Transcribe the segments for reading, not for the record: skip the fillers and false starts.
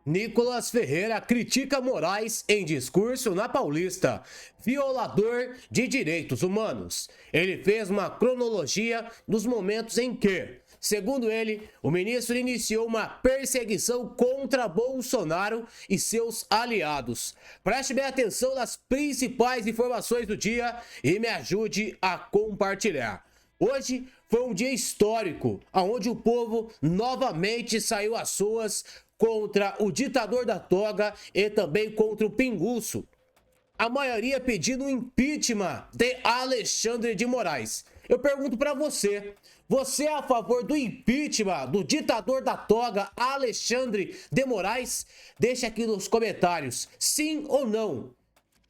Nicolas Ferreira critica Moraes em discurso na Paulista, violador de direitos humanos. Ele fez uma cronologia dos momentos em que, segundo ele, o ministro iniciou uma perseguição contra Bolsonaro e seus aliados. Preste bem atenção nas principais informações do dia e me ajude a compartilhar. Hoje foi um dia histórico, onde o povo novamente saiu às ruas contra o ditador da toga e também contra o pinguço. A maioria pedindo o impeachment de Alexandre de Moraes. Eu pergunto para você, você é a favor do impeachment do ditador da toga Alexandre de Moraes? Deixa aqui nos comentários, sim ou não.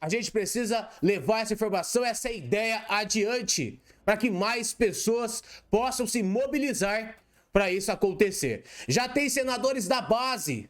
A gente precisa levar essa informação, essa ideia adiante, para que mais pessoas possam se mobilizar para isso acontecer. Já tem senadores da base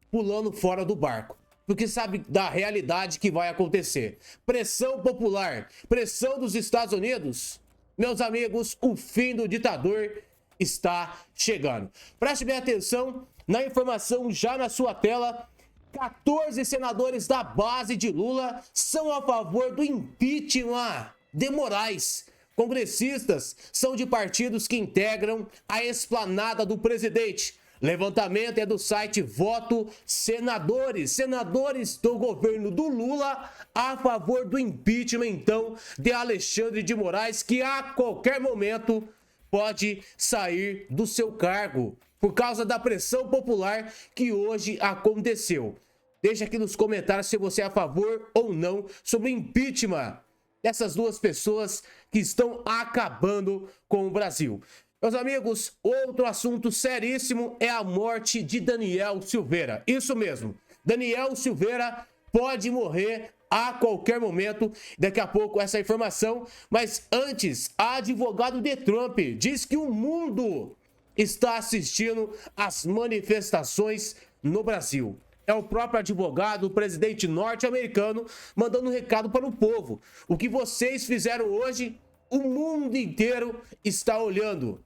pulando fora do barco, porque sabe da realidade que vai acontecer. Pressão popular, pressão dos Estados Unidos. Meus amigos, o fim do ditador está chegando. Preste bem atenção na informação já na sua tela. 14 senadores da base de Lula são a favor do impeachment de Moraes. Congressistas são de partidos que integram a esplanada do presidente. Levantamento é do site Voto Senadores. Senadores do governo do Lula a favor do impeachment, então, de Alexandre de Moraes, que a qualquer momento pode sair do seu cargo por causa da pressão popular que hoje aconteceu. Deixa aqui nos comentários se você é a favor ou não sobre o impeachment dessas duas pessoas que estão acabando com o Brasil. Meus amigos, outro assunto seríssimo é a morte de Daniel Silveira. Isso mesmo, Daniel Silveira pode morrer a qualquer momento. Daqui a pouco essa informação. Mas antes, a advogado de Trump diz que o mundo está assistindo às manifestações no Brasil. É o próprio advogado, o presidente norte-americano, mandando um recado para o povo. O que vocês fizeram hoje, o mundo inteiro está olhando.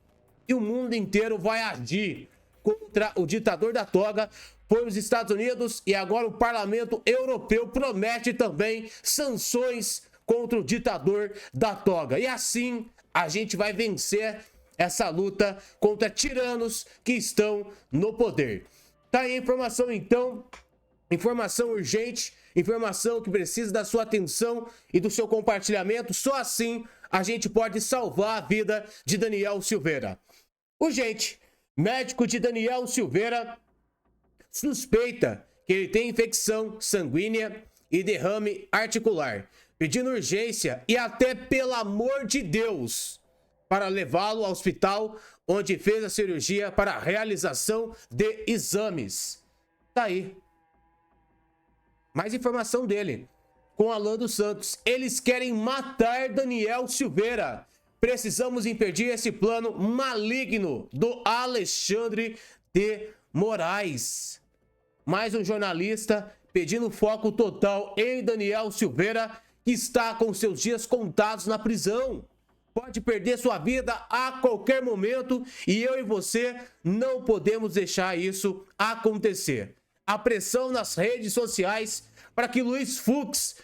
E o mundo inteiro vai agir contra o ditador da toga. Foi os Estados Unidos e agora o Parlamento Europeu promete também sanções contra o ditador da toga. E assim a gente vai vencer essa luta contra tiranos que estão no poder. Tá aí a informação então, informação urgente, informação que precisa da sua atenção e do seu compartilhamento. Só assim a gente pode salvar a vida de Daniel Silveira. Urgente, médico de Daniel Silveira suspeita que ele tem infecção sanguínea e derrame articular, pedindo urgência e até pelo amor de Deus para levá-lo ao hospital onde fez a cirurgia para a realização de exames. Tá aí. Mais informação dele. Com Alan dos Santos. Eles querem matar Daniel Silveira. Precisamos impedir esse plano maligno do Alexandre de Moraes. Mais um jornalista pedindo foco total em Daniel Silveira, que está com seus dias contados na prisão. Pode perder sua vida a qualquer momento e eu e você não podemos deixar isso acontecer. A pressão nas redes sociais para que Luiz Fux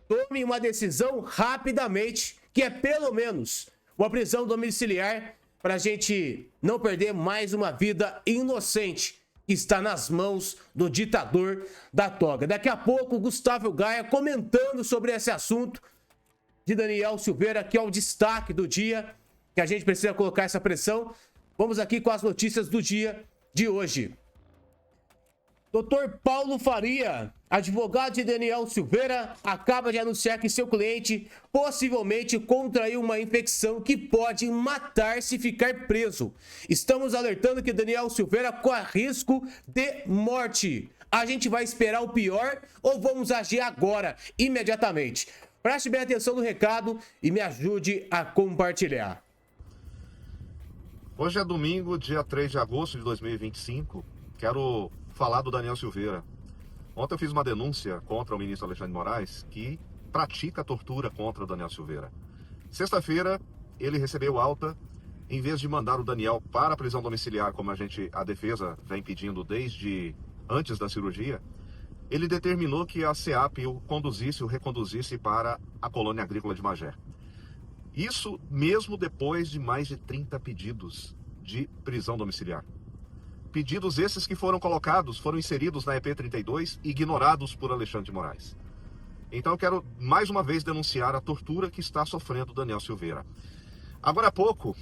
tome uma decisão rapidamente, que é pelo menos uma prisão domiciliar, para a gente não perder mais uma vida inocente que está nas mãos do ditador da toga. Daqui a pouco, Gustavo Gaia comentando sobre esse assunto de Daniel Silveira, que é o destaque do dia, que a gente precisa colocar essa pressão. Vamos aqui com as notícias do dia de hoje. Dr. Paulo Faria, advogado de Daniel Silveira, acaba de anunciar que seu cliente possivelmente contraiu uma infecção que pode matar se ficar preso. Estamos alertando que Daniel Silveira corre risco de morte. A gente vai esperar o pior ou vamos agir agora, imediatamente? Preste bem atenção no recado e me ajude a compartilhar. Hoje é domingo, dia 3 de agosto de 2025. Quero falar do Daniel Silveira. Ontem eu fiz uma denúncia contra o ministro Alexandre de Moraes, que pratica tortura contra o Daniel Silveira. Sexta-feira, ele recebeu alta. Em vez de mandar o Daniel para a prisão domiciliar, como a defesa vem pedindo desde antes da cirurgia, ele determinou que a SEAP o reconduzisse para a colônia agrícola de Magé. Isso mesmo depois de mais de 30 pedidos de prisão domiciliar. Pedidos esses que foram inseridos na EP 32 e ignorados por Alexandre de Moraes. Então eu quero mais uma vez denunciar a tortura que está sofrendo Daniel Silveira. Agora há pouco,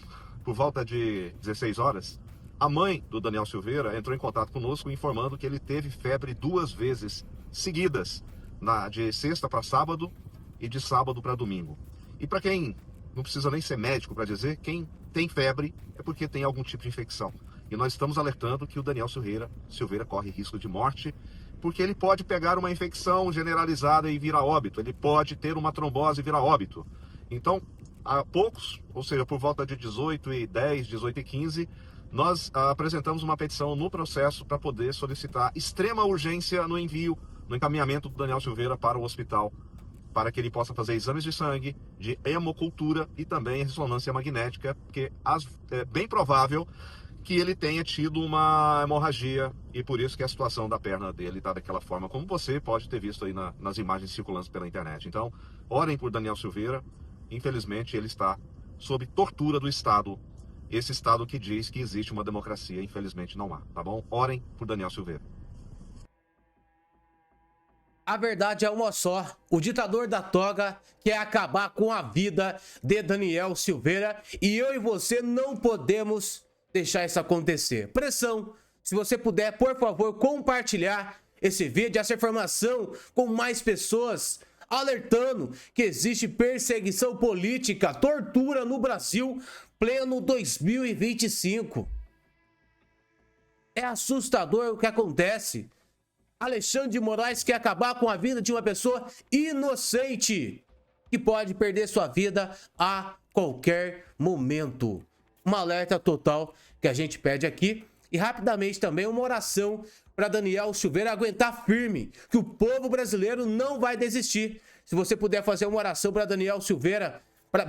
por volta de 16 horas, a mãe do Daniel Silveira entrou em contato conosco informando que ele teve febre 2 vezes seguidas, de sexta para sábado e de sábado para domingo. E para quem não precisa nem ser médico para dizer, quem tem febre é porque tem algum tipo de infecção. E nós estamos alertando que o Daniel Silveira corre risco de morte, porque ele pode pegar uma infecção generalizada e vir a óbito. Ele pode ter uma trombose e vir a óbito. Então, há poucos, ou seja, por volta de 18h10, 18h15, nós apresentamos uma petição no processo para poder solicitar extrema urgência no encaminhamento do Daniel Silveira para o hospital, para que ele possa fazer exames de sangue, de hemocultura e também ressonância magnética, porque é bem provável que ele tenha tido uma hemorragia e por isso que a situação da perna dele está daquela forma, como você pode ter visto aí nas imagens circulando pela internet. Então, orem por Daniel Silveira. Infelizmente, ele está sob tortura do Estado. Esse Estado que diz que existe uma democracia, infelizmente não há, tá bom? Orem por Daniel Silveira. A verdade é uma só. O ditador da toga quer acabar com a vida de Daniel Silveira e eu e você não podemos deixar isso acontecer. Pressão. Se você puder, por favor, compartilhar esse vídeo, essa informação com mais pessoas, alertando que existe perseguição política, tortura no Brasil, pleno 2025. É assustador o que acontece. Alexandre de Moraes quer acabar com a vida de uma pessoa inocente, que pode perder sua vida a qualquer momento. Um alerta total que a gente pede aqui. E rapidamente também uma oração para Daniel Silveira aguentar firme, que o povo brasileiro não vai desistir. Se você puder fazer uma oração para Daniel Silveira,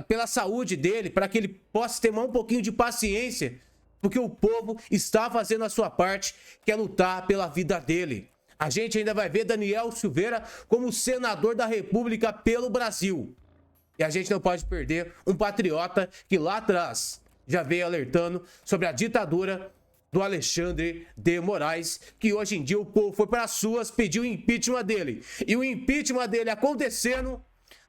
pela saúde dele, para que ele possa ter um pouquinho de paciência, porque o povo está fazendo a sua parte, que é lutar pela vida dele. A gente ainda vai ver Daniel Silveira como senador da República pelo Brasil. E a gente não pode perder um patriota que lá atrás já veio alertando sobre a ditadura do Alexandre de Moraes, que hoje em dia o povo foi para as ruas pedir o impeachment dele. E o impeachment dele acontecendo,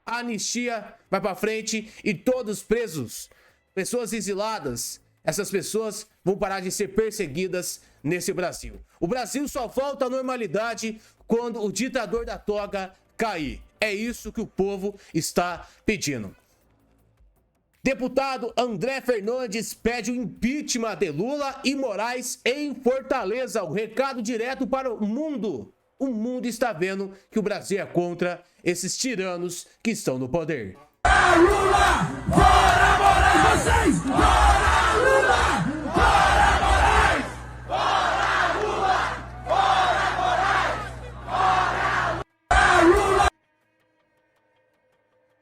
a anistia vai para frente e todos presos, pessoas exiladas, essas pessoas vão parar de ser perseguidas nesse Brasil. O Brasil só volta à normalidade quando o ditador da toga cair. É isso que o povo está pedindo. Deputado André Fernandes pede o impeachment de Lula e Moraes em Fortaleza. O recado direto para o mundo. O mundo está vendo que o Brasil é contra esses tiranos que estão no poder. Fora Lula! Fora Moraes! Vocês! Fora Lula! Fora Moraes! Fora Lula! Fora Moraes! Fora Lula!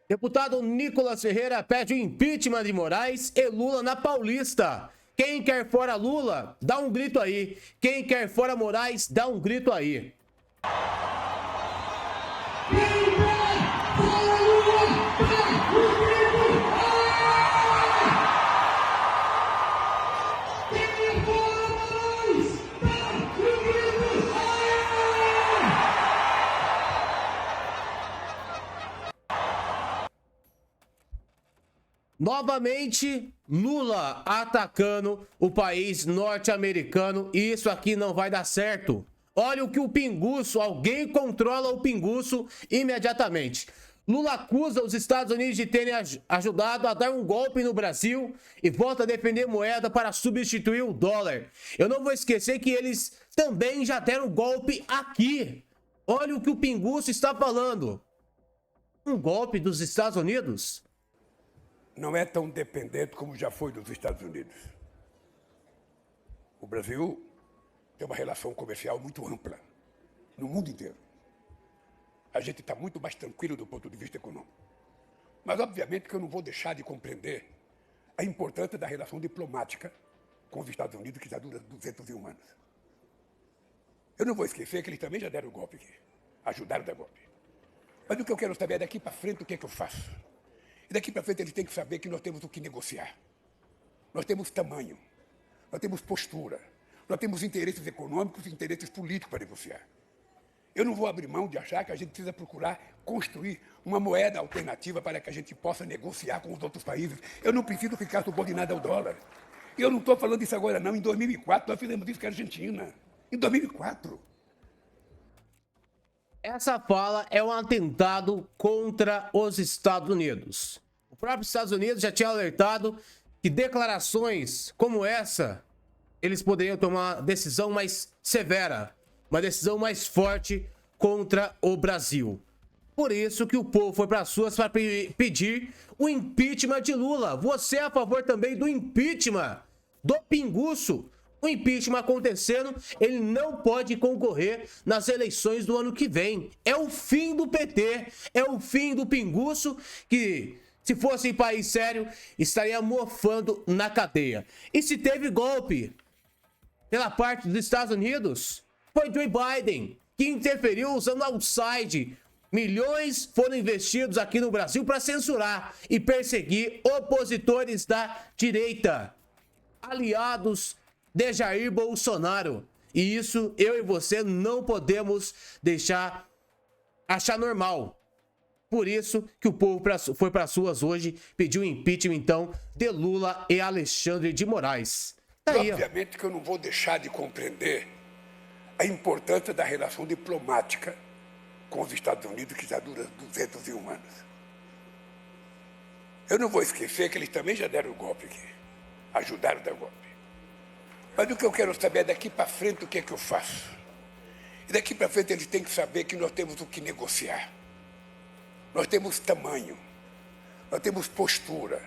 Deputado Nicolas Ferreira pede o impeachment de Moraes e Lula na Paulista. Quem quer fora Lula, dá um grito aí. Quem quer fora Moraes, dá um grito aí. Novamente, Lula atacando o país norte-americano e isso aqui não vai dar certo. Olha o que o Pinguço, alguém controla o Pinguço imediatamente. Lula acusa os Estados Unidos de terem ajudado a dar um golpe no Brasil e volta a defender moeda para substituir o dólar. Eu não vou esquecer que eles também já deram golpe aqui. Olha o que o Pinguço está falando. Um golpe dos Estados Unidos? Não é tão dependente como já foi dos Estados Unidos. O Brasil tem uma relação comercial muito ampla no mundo inteiro. A gente está muito mais tranquilo do ponto de vista econômico. Mas, obviamente, que eu não vou deixar de compreender a importância da relação diplomática com os Estados Unidos, que já dura 201 anos. Eu não vou esquecer que eles também já deram o golpe aqui. Ajudaram a dar golpe. Mas o que eu quero saber é daqui para frente o que é que eu faço. E daqui para frente eles têm que saber que nós temos o que negociar. Nós temos tamanho, nós temos postura, nós temos interesses econômicos e interesses políticos para negociar. Eu não vou abrir mão de achar que a gente precisa procurar construir uma moeda alternativa para que a gente possa negociar com os outros países. Eu não preciso ficar subordinado ao dólar. E eu não estou falando isso agora, não. Em 2004, nós fizemos isso com a Argentina. Em 2004. Essa fala é um atentado contra os Estados Unidos. O próprio Estados Unidos já tinha alertado que declarações como essa, eles poderiam tomar uma decisão mais severa, uma decisão mais forte contra o Brasil. Por isso que o povo foi para as ruas para pedir o impeachment de Lula. Você é a favor também do impeachment do Pinguço? O impeachment acontecendo, ele não pode concorrer nas eleições do ano que vem. É o fim do PT, é o fim do Pinguço, que, se fosse em país sério, estaria mofando na cadeia. E se teve golpe pela parte dos Estados Unidos, foi Joe Biden que interferiu usando outside. Milhões foram investidos aqui no Brasil para censurar e perseguir opositores da direita, aliados de Jair Bolsonaro. E isso eu e você não podemos achar normal. Por isso que o povo foi para as ruas hoje, pediu impeachment então de Lula e Alexandre de Moraes. Tá aí, obviamente que eu não vou deixar de compreender a importância da relação diplomática com os Estados Unidos, que já dura 201 anos. Eu não vou esquecer que eles também já deram o golpe aqui. Ajudaram a dar golpe. Mas o que eu quero saber é daqui para frente o que é que eu faço. E daqui para frente eles têm que saber que nós temos o que negociar. Nós temos tamanho, nós temos postura,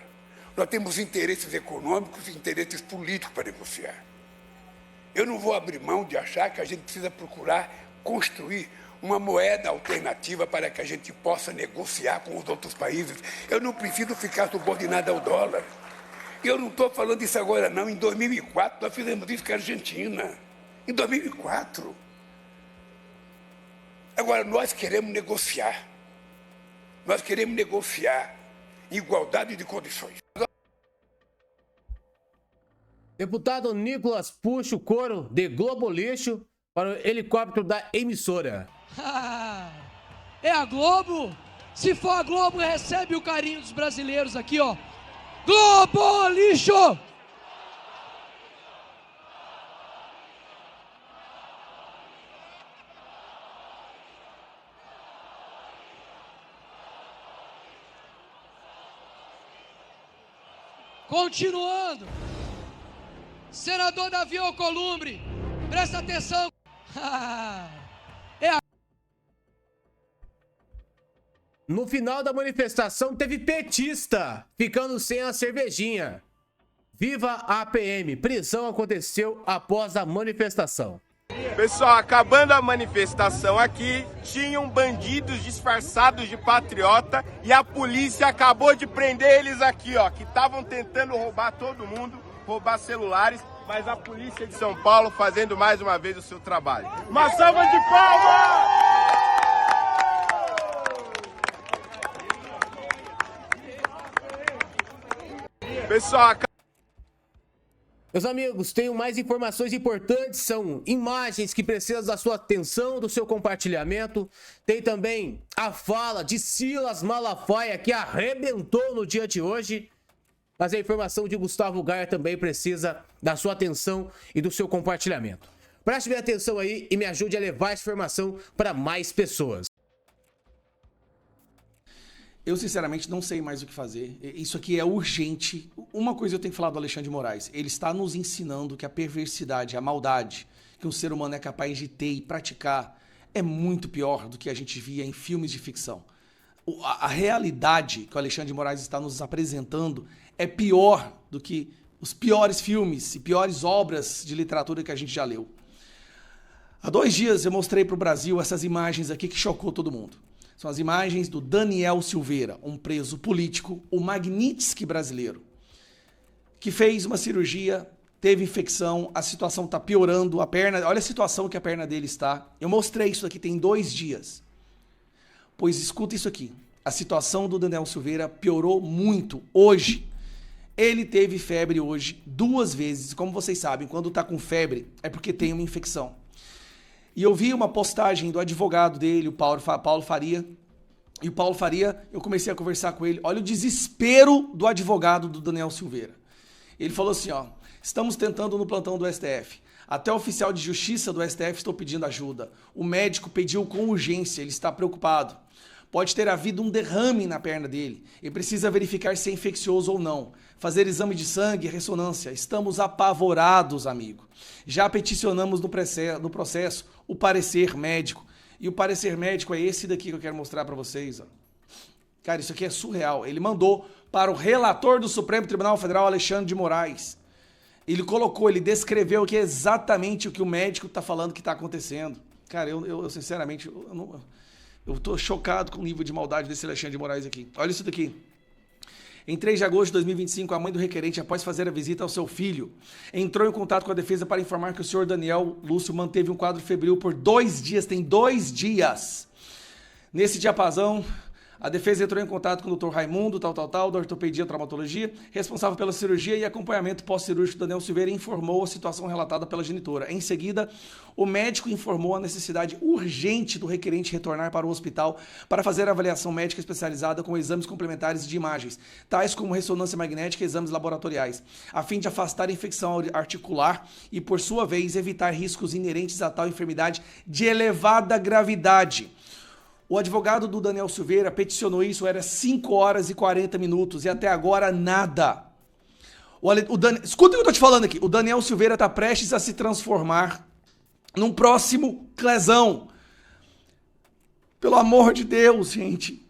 nós temos interesses econômicos e interesses políticos para negociar. Eu não vou abrir mão de achar que a gente precisa procurar construir uma moeda alternativa para que a gente possa negociar com os outros países. Eu não preciso ficar subordinado ao dólar. E eu não estou falando isso agora, não. Em 2004, nós fizemos isso com a Argentina. Em 2004. Agora, nós queremos negociar. Nós queremos negociar em igualdade de condições. Deputado Nicolas puxa o couro de Globo Lixo para o helicóptero da emissora. É a Globo? Se for a Globo, recebe o carinho dos brasileiros aqui, ó. Globo Lixo! Continuando. Senador Davi Alcolumbre, presta atenção. No final da manifestação teve petista ficando sem a cervejinha. Viva a PM. Prisão aconteceu após a manifestação. Pessoal, acabando a manifestação aqui, tinham bandidos disfarçados de patriota e a polícia acabou de prender eles aqui, ó, que estavam tentando roubar todo mundo, roubar celulares, mas a polícia de São Paulo fazendo mais uma vez o seu trabalho. Uma salva de palmas! Pessoal, meus amigos, tenho mais informações importantes, são imagens que precisam da sua atenção, do seu compartilhamento. Tem também a fala de Silas Malafaia, que arrebentou no dia de hoje. Mas a informação de Gustavo Gaia também precisa da sua atenção e do seu compartilhamento. Preste bem atenção aí e me ajude a levar essa informação para mais pessoas. Eu, sinceramente, não sei mais o que fazer. Isso aqui é urgente. Uma coisa eu tenho que falar do Alexandre de Moraes. Ele está nos ensinando que a perversidade, a maldade que um ser humano é capaz de ter e praticar é muito pior do que a gente via em filmes de ficção. A realidade que o Alexandre de Moraes está nos apresentando é pior do que os piores filmes e piores obras de literatura que a gente já leu. Há 2 dias eu mostrei para o Brasil essas imagens aqui que chocou todo mundo. São as imagens do Daniel Silveira, um preso político, o Magnitsky brasileiro, que fez uma cirurgia teve infecção, a situação tá piorando, a perna, olha a situação que a perna dele está. Eu mostrei isso aqui tem 2 dias. Pois escuta isso aqui, a situação do Daniel Silveira piorou muito hoje. Ele teve febre hoje 2 vezes, como vocês sabem, quando tá com febre é porque tem uma infecção. E eu vi uma postagem do advogado dele, o Paulo Faria, e o Paulo Faria, eu comecei a conversar com ele, olha o desespero do advogado do Daniel Silveira. Ele falou assim, ó, estamos tentando no plantão do STF, até o oficial de justiça do STF estou pedindo ajuda, o médico pediu com urgência, ele está preocupado. Pode ter havido um derrame na perna dele e precisa verificar se é infeccioso ou não. Fazer exame de sangue e ressonância. Estamos apavorados, amigo. Já peticionamos no processo o parecer médico. E o parecer médico é esse daqui que eu quero mostrar para vocês. Ó. Cara, isso aqui é surreal. Ele mandou para o relator do Supremo Tribunal Federal, Alexandre de Moraes. Ele colocou, ele descreveu aqui exatamente o que o médico está falando que está acontecendo. Cara, eu sinceramente... Eu tô chocado com o nível de maldade desse Alexandre de Moraes aqui. Olha isso daqui. Em 3 de agosto de 2025, a mãe do requerente, após fazer a visita ao seu filho, entrou em contato com a defesa para informar que o senhor Daniel Lúcio manteve um quadro febril por 2 dias. Tem 2 dias. Nesse diapasão, a defesa entrou em contato com o Dr. Raimundo, da ortopedia e traumatologia, responsável pela cirurgia e acompanhamento pós-cirúrgico do Daniel Silveira, e informou a situação relatada pela genitora. Em seguida, o médico informou a necessidade urgente do requerente retornar para o hospital para fazer a avaliação médica especializada com exames complementares de imagens, tais como ressonância magnética e exames laboratoriais, a fim de afastar a infecção articular e, por sua vez, evitar riscos inerentes a tal enfermidade de elevada gravidade. O advogado do Daniel Silveira peticionou isso, era 5 horas e 40 minutos e até agora nada. Escuta o que eu tô te falando aqui. O Daniel Silveira tá prestes a se transformar num próximo Clezão. Pelo amor de Deus, gente.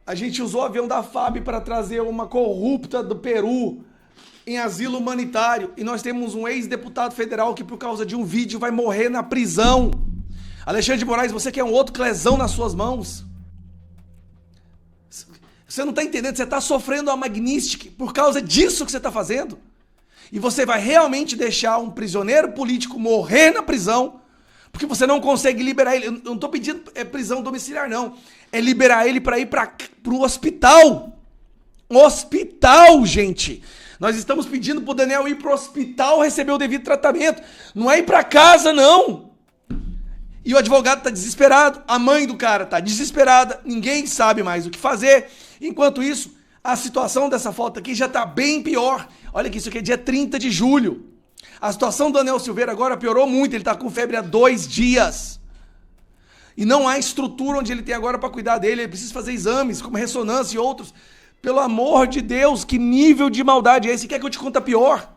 A gente usou o avião da FAB para trazer uma corrupta do Peru em asilo humanitário. E nós temos um ex-deputado federal que, por causa de um vídeo, vai morrer na prisão. Alexandre de Moraes, você quer um outro Clezão nas suas mãos? Você não está entendendo, você está sofrendo a Magnitsky por causa disso que você está fazendo. E você vai realmente deixar um prisioneiro político morrer na prisão porque você não consegue liberar ele. Eu não estou pedindo prisão domiciliar, não. É liberar ele para ir para o hospital. Hospital, gente. Nós estamos pedindo para o Daniel ir para o hospital receber o devido tratamento. Não é ir para casa, não. E o advogado tá desesperado, a mãe do cara tá desesperada, ninguém sabe mais o que fazer. Enquanto isso, a situação dessa foto aqui já tá bem pior. Olha que isso aqui é dia 30 de julho. A situação do Daniel Silveira agora piorou muito, ele tá com febre há 2 dias. E não há estrutura onde ele tem agora para cuidar dele, ele precisa fazer exames, como ressonância e outros. Pelo amor de Deus, que nível de maldade é esse? Quer que eu te conte pior?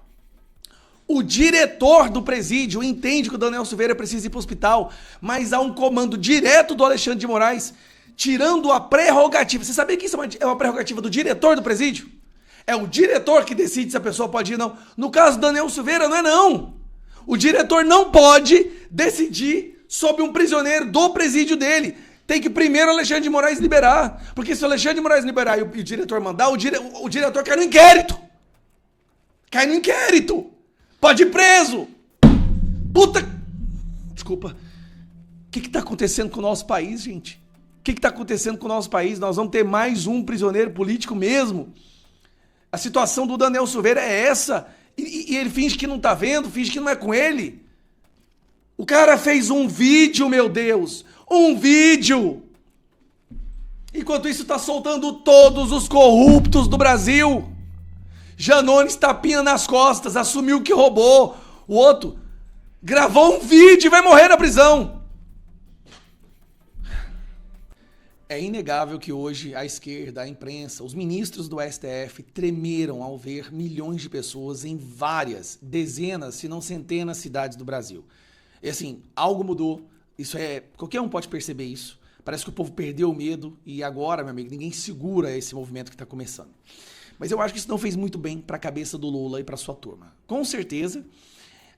O diretor do presídio entende que o Daniel Silveira precisa ir para o hospital, mas há um comando direto do Alexandre de Moraes tirando a prerrogativa. Você sabia que isso é uma prerrogativa do diretor do presídio? É o diretor que decide se a pessoa pode ir ou não. No caso do Daniel Silveira, não é não. O diretor não pode decidir sobre um prisioneiro do presídio dele. Tem que primeiro o Alexandre de Moraes liberar. Porque se o Alexandre de Moraes liberar e o diretor mandar, o diretor cai no inquérito. Cai no inquérito. Pode ir preso! Puta... Desculpa. O que tá acontecendo com o nosso país, gente? O que tá acontecendo com o nosso país? Nós vamos ter mais um prisioneiro político mesmo. A situação do Daniel Silveira é essa. E ele finge que não tá vendo, finge que não é com ele. O cara fez um vídeo, meu Deus. Um vídeo. Enquanto isso tá soltando todos os corruptos do Brasil. Janones tapinha nas costas, assumiu que roubou. O outro gravou um vídeo e vai morrer na prisão. É inegável que hoje a esquerda, a imprensa, os ministros do STF tremeram ao ver milhões de pessoas em várias, dezenas, se não centenas de cidades do Brasil. E assim, algo mudou. Isso qualquer um pode perceber isso. Parece que o povo perdeu o medo e agora, meu amigo, ninguém segura esse movimento que está começando. Mas eu acho que isso não fez muito bem para a cabeça do Lula e para sua turma. Com certeza,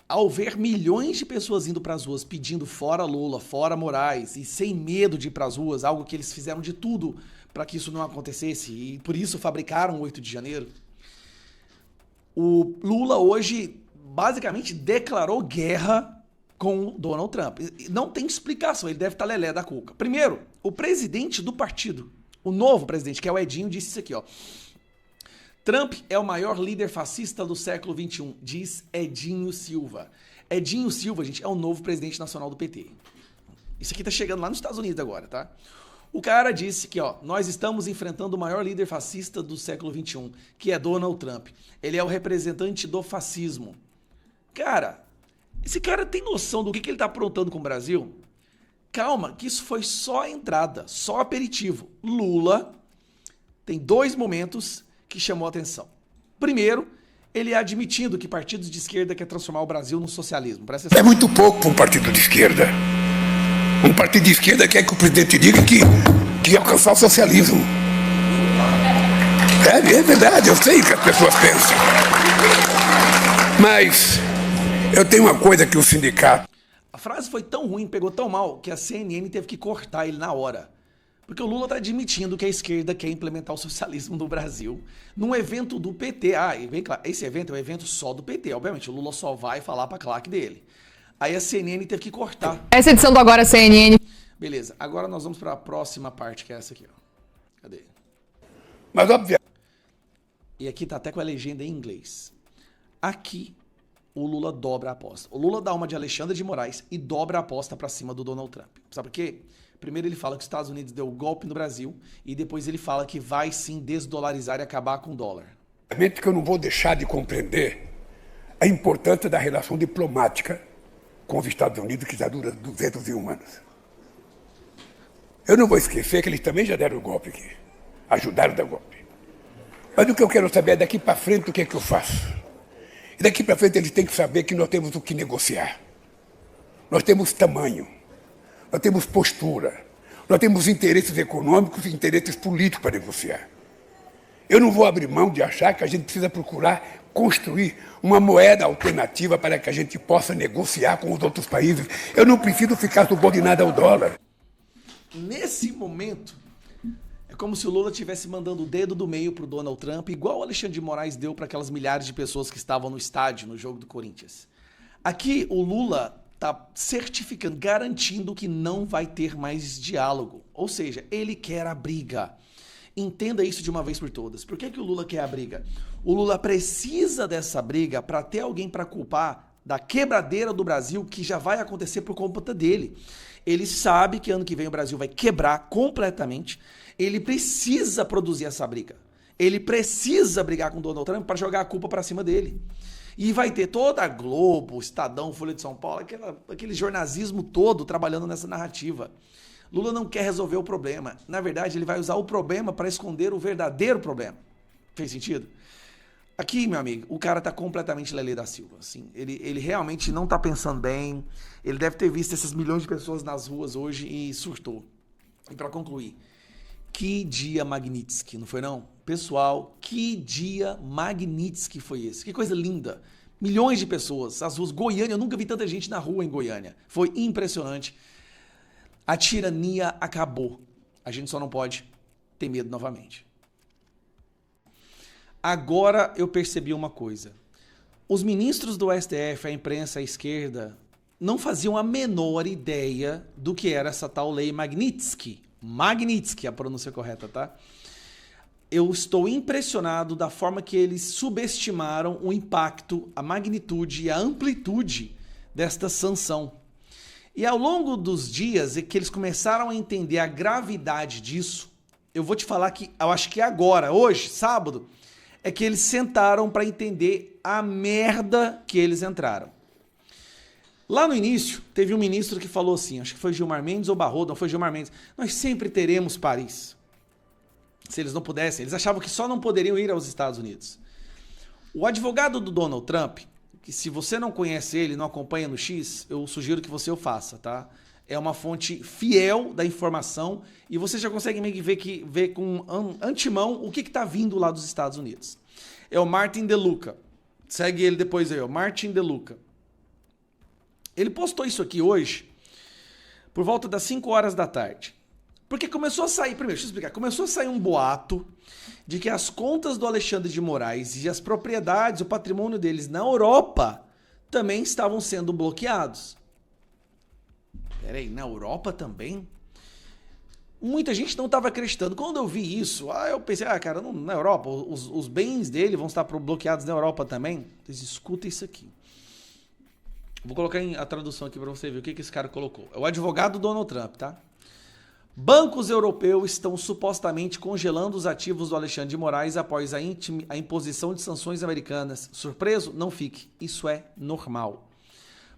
ao ver milhões de pessoas indo para as ruas pedindo fora Lula, fora Moraes e sem medo de ir para as ruas, algo que eles fizeram de tudo para que isso não acontecesse e por isso fabricaram o 8 de janeiro, o Lula hoje basicamente declarou guerra com o Donald Trump. Não tem explicação, ele deve estar lelé da cuca. Primeiro, o presidente do partido, o novo presidente, que é o Edinho, disse isso aqui, ó. Trump é o maior líder fascista do século XXI, diz Edinho Silva. Edinho Silva, gente, é o novo presidente nacional do PT. Isso aqui tá chegando lá nos Estados Unidos agora, tá? O cara disse que, ó, nós estamos enfrentando o maior líder fascista do século XXI, que é Donald Trump. Ele é o representante do fascismo. Cara, esse cara tem noção do que ele tá aprontando com o Brasil? Calma, que isso foi só a entrada, só aperitivo. Lula tem 2 momentos que chamou a atenção. Primeiro, ele admitindo que partidos de esquerda querem transformar o Brasil no socialismo. É muito pouco para um partido de esquerda. Um partido de esquerda quer que o presidente diga que alcançar o socialismo. É verdade, eu sei que as pessoas pensam. Mas eu tenho uma coisa que o sindicato... A frase foi tão ruim, pegou tão mal, que a CNN teve que cortar ele na hora. Porque o Lula está admitindo que a esquerda quer implementar o socialismo no Brasil num evento do PT. Ah, e bem claro, esse evento é um evento só do PT. Obviamente, o Lula só vai falar para a claque dele. Aí a CNN teve que cortar. Essa edição do Agora CNN. Beleza, agora nós vamos para a próxima parte, que é essa aqui, ó. Cadê? Mas obviamente... E aqui tá até com a legenda em inglês. Aqui, o Lula dobra a aposta. O Lula dá uma de Alexandre de Moraes e dobra a aposta para cima do Donald Trump. Sabe por quê? Primeiro ele fala que os Estados Unidos deu golpe no Brasil e depois ele fala que vai sim desdolarizar e acabar com o dólar. Obviamente que eu não vou deixar de compreender a importância da relação diplomática com os Estados Unidos, que já dura 201 anos. Eu não vou esquecer que eles também já deram o golpe aqui. Ajudaram a dar o golpe. Mas o que eu quero saber é daqui para frente o que é que eu faço. E daqui para frente eles têm que saber que nós temos o que negociar. Nós temos tamanho. Nós temos postura. Nós temos interesses econômicos e interesses políticos para negociar. Eu não vou abrir mão de achar que a gente precisa procurar construir uma moeda alternativa para que a gente possa negociar com os outros países. Eu não preciso ficar subordinado ao dólar. Nesse momento, é como se o Lula estivesse mandando o dedo do meio para o Donald Trump, igual o Alexandre de Moraes deu para aquelas milhares de pessoas que estavam no estádio, no jogo do Corinthians. Aqui, o Lula está certificando, garantindo que não vai ter mais diálogo. Ou seja, ele quer a briga. Entenda isso de uma vez por todas. Por que o Lula quer a briga? O Lula precisa dessa briga para ter alguém para culpar da quebradeira do Brasil que já vai acontecer por conta dele. Ele sabe que ano que vem o Brasil vai quebrar completamente. Ele precisa produzir essa briga. Ele precisa brigar com o Donald Trump para jogar a culpa para cima dele. E vai ter toda a Globo, Estadão, Folha de São Paulo, aquele jornalismo todo trabalhando nessa narrativa. Lula não quer resolver o problema. Na verdade, ele vai usar o problema para esconder o verdadeiro problema. Fez sentido? Aqui, meu amigo, o cara tá completamente Lelê da Silva. Assim. Ele realmente não tá pensando bem. Ele deve ter visto essas milhões de pessoas nas ruas hoje e surtou. E para concluir, que dia Magnitsky, não foi não? Pessoal, que dia Magnitsky foi esse? Que coisa linda. Milhões de pessoas, as ruas. Goiânia, eu nunca vi tanta gente na rua em Goiânia. Foi impressionante. A tirania acabou. A gente só não pode ter medo novamente. Agora eu percebi uma coisa. Os ministros do STF, a imprensa, a esquerda, não faziam a menor ideia do que era essa tal lei Magnitsky. Magnitsky, a pronúncia correta, tá? Eu estou impressionado da forma que eles subestimaram o impacto, a magnitude e a amplitude desta sanção. E ao longo dos dias que eles começaram a entender a gravidade disso, eu vou te falar que, eu acho que agora, hoje, sábado, é que eles sentaram para entender a merda que eles entraram. Lá no início, teve um ministro que falou assim, acho que foi Gilmar Mendes ou Barroso, não foi Gilmar Mendes, nós sempre teremos Paris. Se eles não pudessem, eles achavam que só não poderiam ir aos Estados Unidos. O advogado do Donald Trump, que se você não conhece ele, não acompanha no X, eu sugiro que você o faça, tá? É uma fonte fiel da informação e você já consegue meio que ver com antemão o que está vindo lá dos Estados Unidos. É o Martin DeLuca. Segue ele depois aí, ó. Martin DeLuca. Ele postou isso aqui hoje por volta das 5 horas da tarde. Porque começou a sair, primeiro, deixa eu explicar, começou a sair um boato de que as contas do Alexandre de Moraes e as propriedades, o patrimônio deles na Europa também estavam sendo bloqueados. Peraí, na Europa também? Muita gente não estava acreditando. Quando eu vi isso, eu pensei, cara, na Europa, os bens dele vão estar bloqueados na Europa também? Vocês escutem isso aqui. Vou colocar a tradução aqui para você ver o que esse cara colocou. É o advogado Donald Trump, tá? Bancos europeus estão supostamente congelando os ativos do Alexandre de Moraes após a imposição de sanções americanas. Surpreso? Não fique. Isso é normal.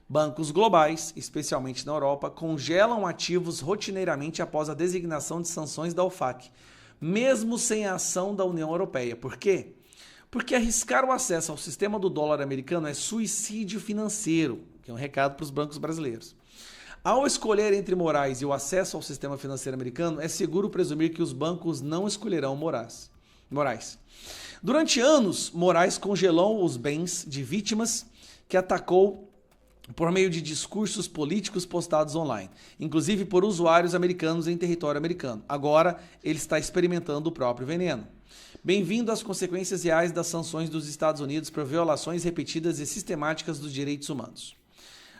Bancos globais, especialmente na Europa, congelam ativos rotineiramente após a designação de sanções da OFAC, mesmo sem a ação da União Europeia. Por quê? Porque arriscar o acesso ao sistema do dólar americano é suicídio financeiro, que é um recado para os bancos brasileiros. Ao escolher entre Moraes e o acesso ao sistema financeiro americano, é seguro presumir que os bancos não escolherão Moraes. Durante anos, Moraes congelou os bens de vítimas que atacou por meio de discursos políticos postados online, inclusive por usuários americanos em território americano. Agora, ele está experimentando o próprio veneno. Bem-vindo às consequências reais das sanções dos Estados Unidos por violações repetidas e sistemáticas dos direitos humanos.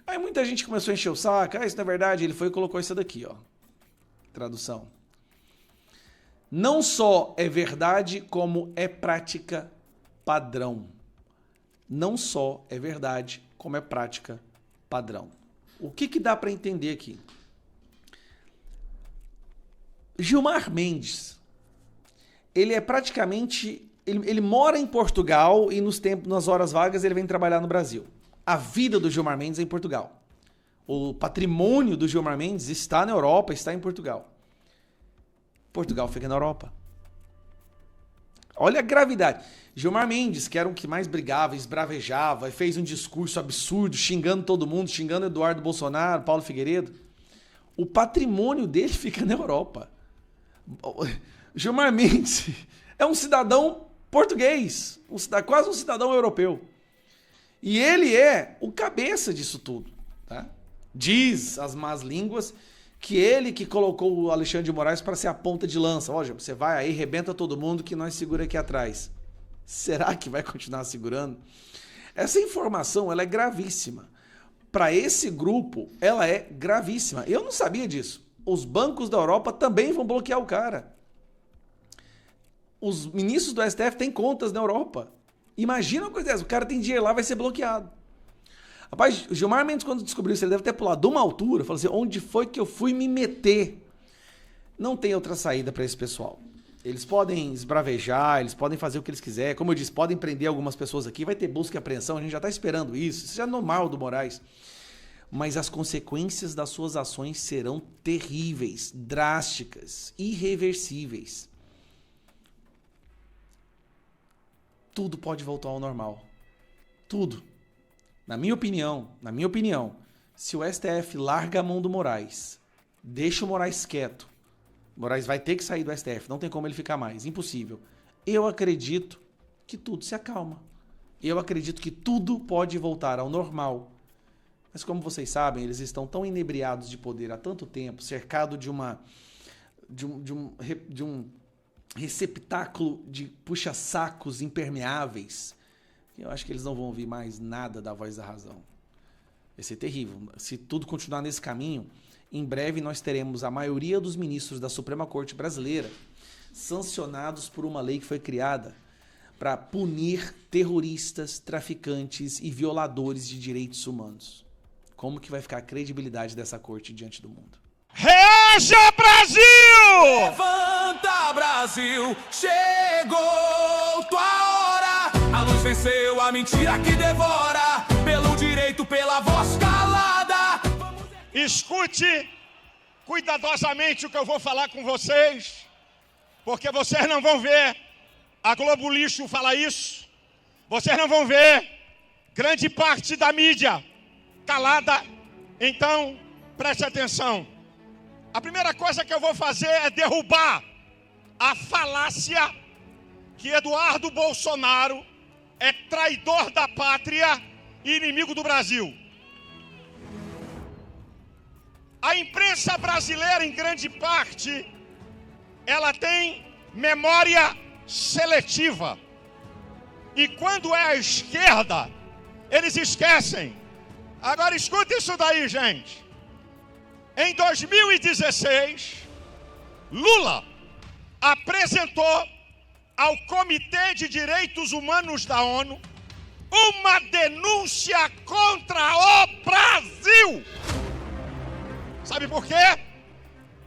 Aí muita gente começou a encher o saco. Isso não é verdade. Ele foi e colocou isso daqui, ó. Tradução. Não só é verdade, como é prática padrão. Não só é verdade, como é prática padrão. O que dá para entender aqui? Gilmar Mendes, ele é praticamente... Ele mora em Portugal e nas horas vagas ele vem trabalhar no Brasil. A vida do Gilmar Mendes é em Portugal. O patrimônio do Gilmar Mendes está na Europa, está em Portugal. Portugal fica na Europa. Olha a gravidade. Gilmar Mendes, que era o que mais brigava, esbravejava, fez um discurso absurdo, xingando todo mundo, xingando Eduardo Bolsonaro, Paulo Figueiredo. O patrimônio dele fica na Europa. Gilmar Mendes é um cidadão português, quase um cidadão europeu. E ele é o cabeça disso tudo. Tá? Diz as más línguas que ele que colocou o Alexandre de Moraes para ser a ponta de lança. Olha, você vai aí, rebenta todo mundo que nós segura aqui atrás. Será que vai continuar segurando? Essa informação ela é gravíssima. Para esse grupo, ela é gravíssima. Eu não sabia disso. Os bancos da Europa também vão bloquear o cara. Os ministros do STF têm contas na Europa. Imagina uma coisa dessa, o cara tem dinheiro lá, vai ser bloqueado. Rapaz, o Gilmar Mendes, quando descobriu isso, ele deve ter pulado de uma altura, falou assim, onde foi que eu fui me meter? Não tem outra saída para esse pessoal. Eles podem esbravejar, eles podem fazer o que eles quiserem, como eu disse, podem prender algumas pessoas aqui, vai ter busca e apreensão, a gente já está esperando isso já é normal do Moraes. Mas as consequências das suas ações serão terríveis, drásticas, irreversíveis. Tudo pode voltar ao normal. Tudo. Na minha opinião, se o STF larga a mão do Moraes, deixa o Moraes quieto, o Moraes vai ter que sair do STF, não tem como ele ficar mais, impossível. Eu acredito que tudo se acalma. Eu acredito que tudo pode voltar ao normal. Mas como vocês sabem, eles estão tão inebriados de poder há tanto tempo, cercado de um receptáculo de puxa-sacos impermeáveis, eu acho que eles não vão ouvir mais nada da voz da razão. Vai ser terrível. Se tudo continuar nesse caminho, em breve nós teremos a maioria dos ministros da Suprema Corte Brasileira sancionados por uma lei que foi criada para punir terroristas, traficantes e violadores de direitos humanos. Como que vai ficar a credibilidade dessa corte diante do mundo? Reaja, Brasil! Levanta, Brasil, chegou tua hora. A luz venceu a mentira que devora, pelo direito, pela voz calada. Escute cuidadosamente o que eu vou falar com vocês, porque vocês não vão ver a Globo Lixo falar isso, vocês não vão ver grande parte da mídia calada, então preste atenção. A primeira coisa que eu vou fazer é derrubar a falácia que Eduardo Bolsonaro é traidor da pátria e inimigo do Brasil. A imprensa brasileira, em grande parte, ela tem memória seletiva. E quando é a esquerda, eles esquecem Agora escuta isso daí, gente. Em 2016, Lula apresentou ao Comitê de Direitos Humanos da ONU uma denúncia contra o Brasil. Sabe por quê?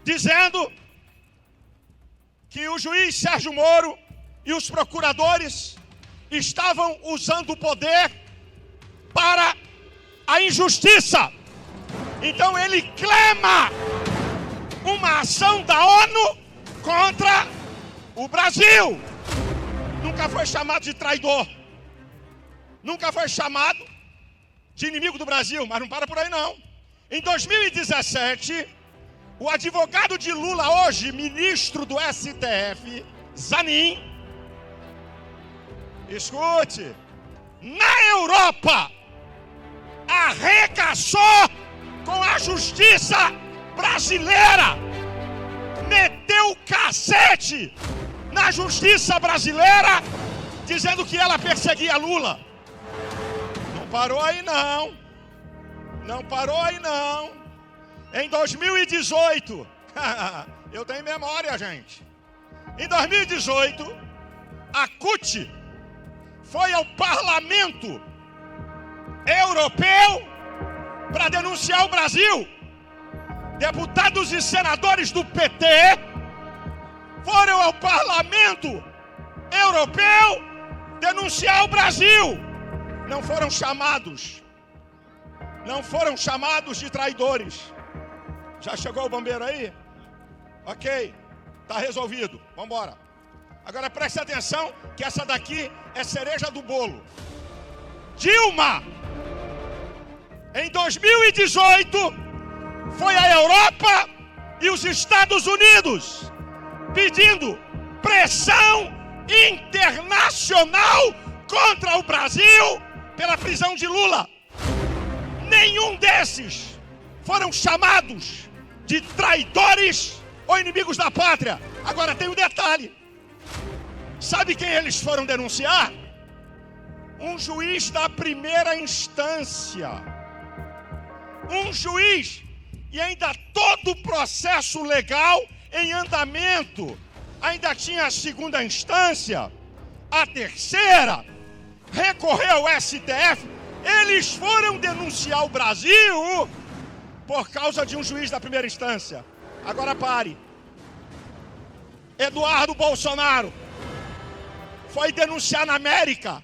Dizendo que o juiz Sérgio Moro e os procuradores estavam usando o poder para a injustiça. Então ele clama uma ação da ONU contra o Brasil. Nunca foi chamado de traidor. Nunca foi chamado de inimigo do Brasil, mas não para por aí não. Em 2017, o advogado de Lula, hoje ministro do STF, Zanin, escute, na Europa, arregaçou com a justiça brasileira, meteu o cacete na justiça brasileira, dizendo que ela perseguia Lula. Não parou aí não, não parou aí não. Em 2018, eu tenho memória, gente. Em 2018, a CUT foi ao Parlamento Europeu para denunciar o Brasil. Deputados e senadores do PT foram ao Parlamento Europeu denunciar o Brasil. Não foram chamados. Não foram chamados de traidores. Já chegou o bombeiro aí? Ok, está resolvido. Vamos embora. Agora preste atenção que essa daqui é cereja do bolo. Dilma, em 2018, foi à Europa e os Estados Unidos pedindo pressão internacional contra o Brasil pela prisão de Lula. Nenhum desses foram chamados de traidores ou inimigos da pátria. Agora tem um detalhe. Sabe quem eles foram denunciar? Um juiz da primeira instância. Um juiz, e ainda todo o processo legal em andamento. Ainda tinha a segunda instância, a terceira, recorreu ao STF. Eles foram denunciar o Brasil por causa de um juiz da primeira instância. Agora pare. Eduardo Bolsonaro foi denunciar na América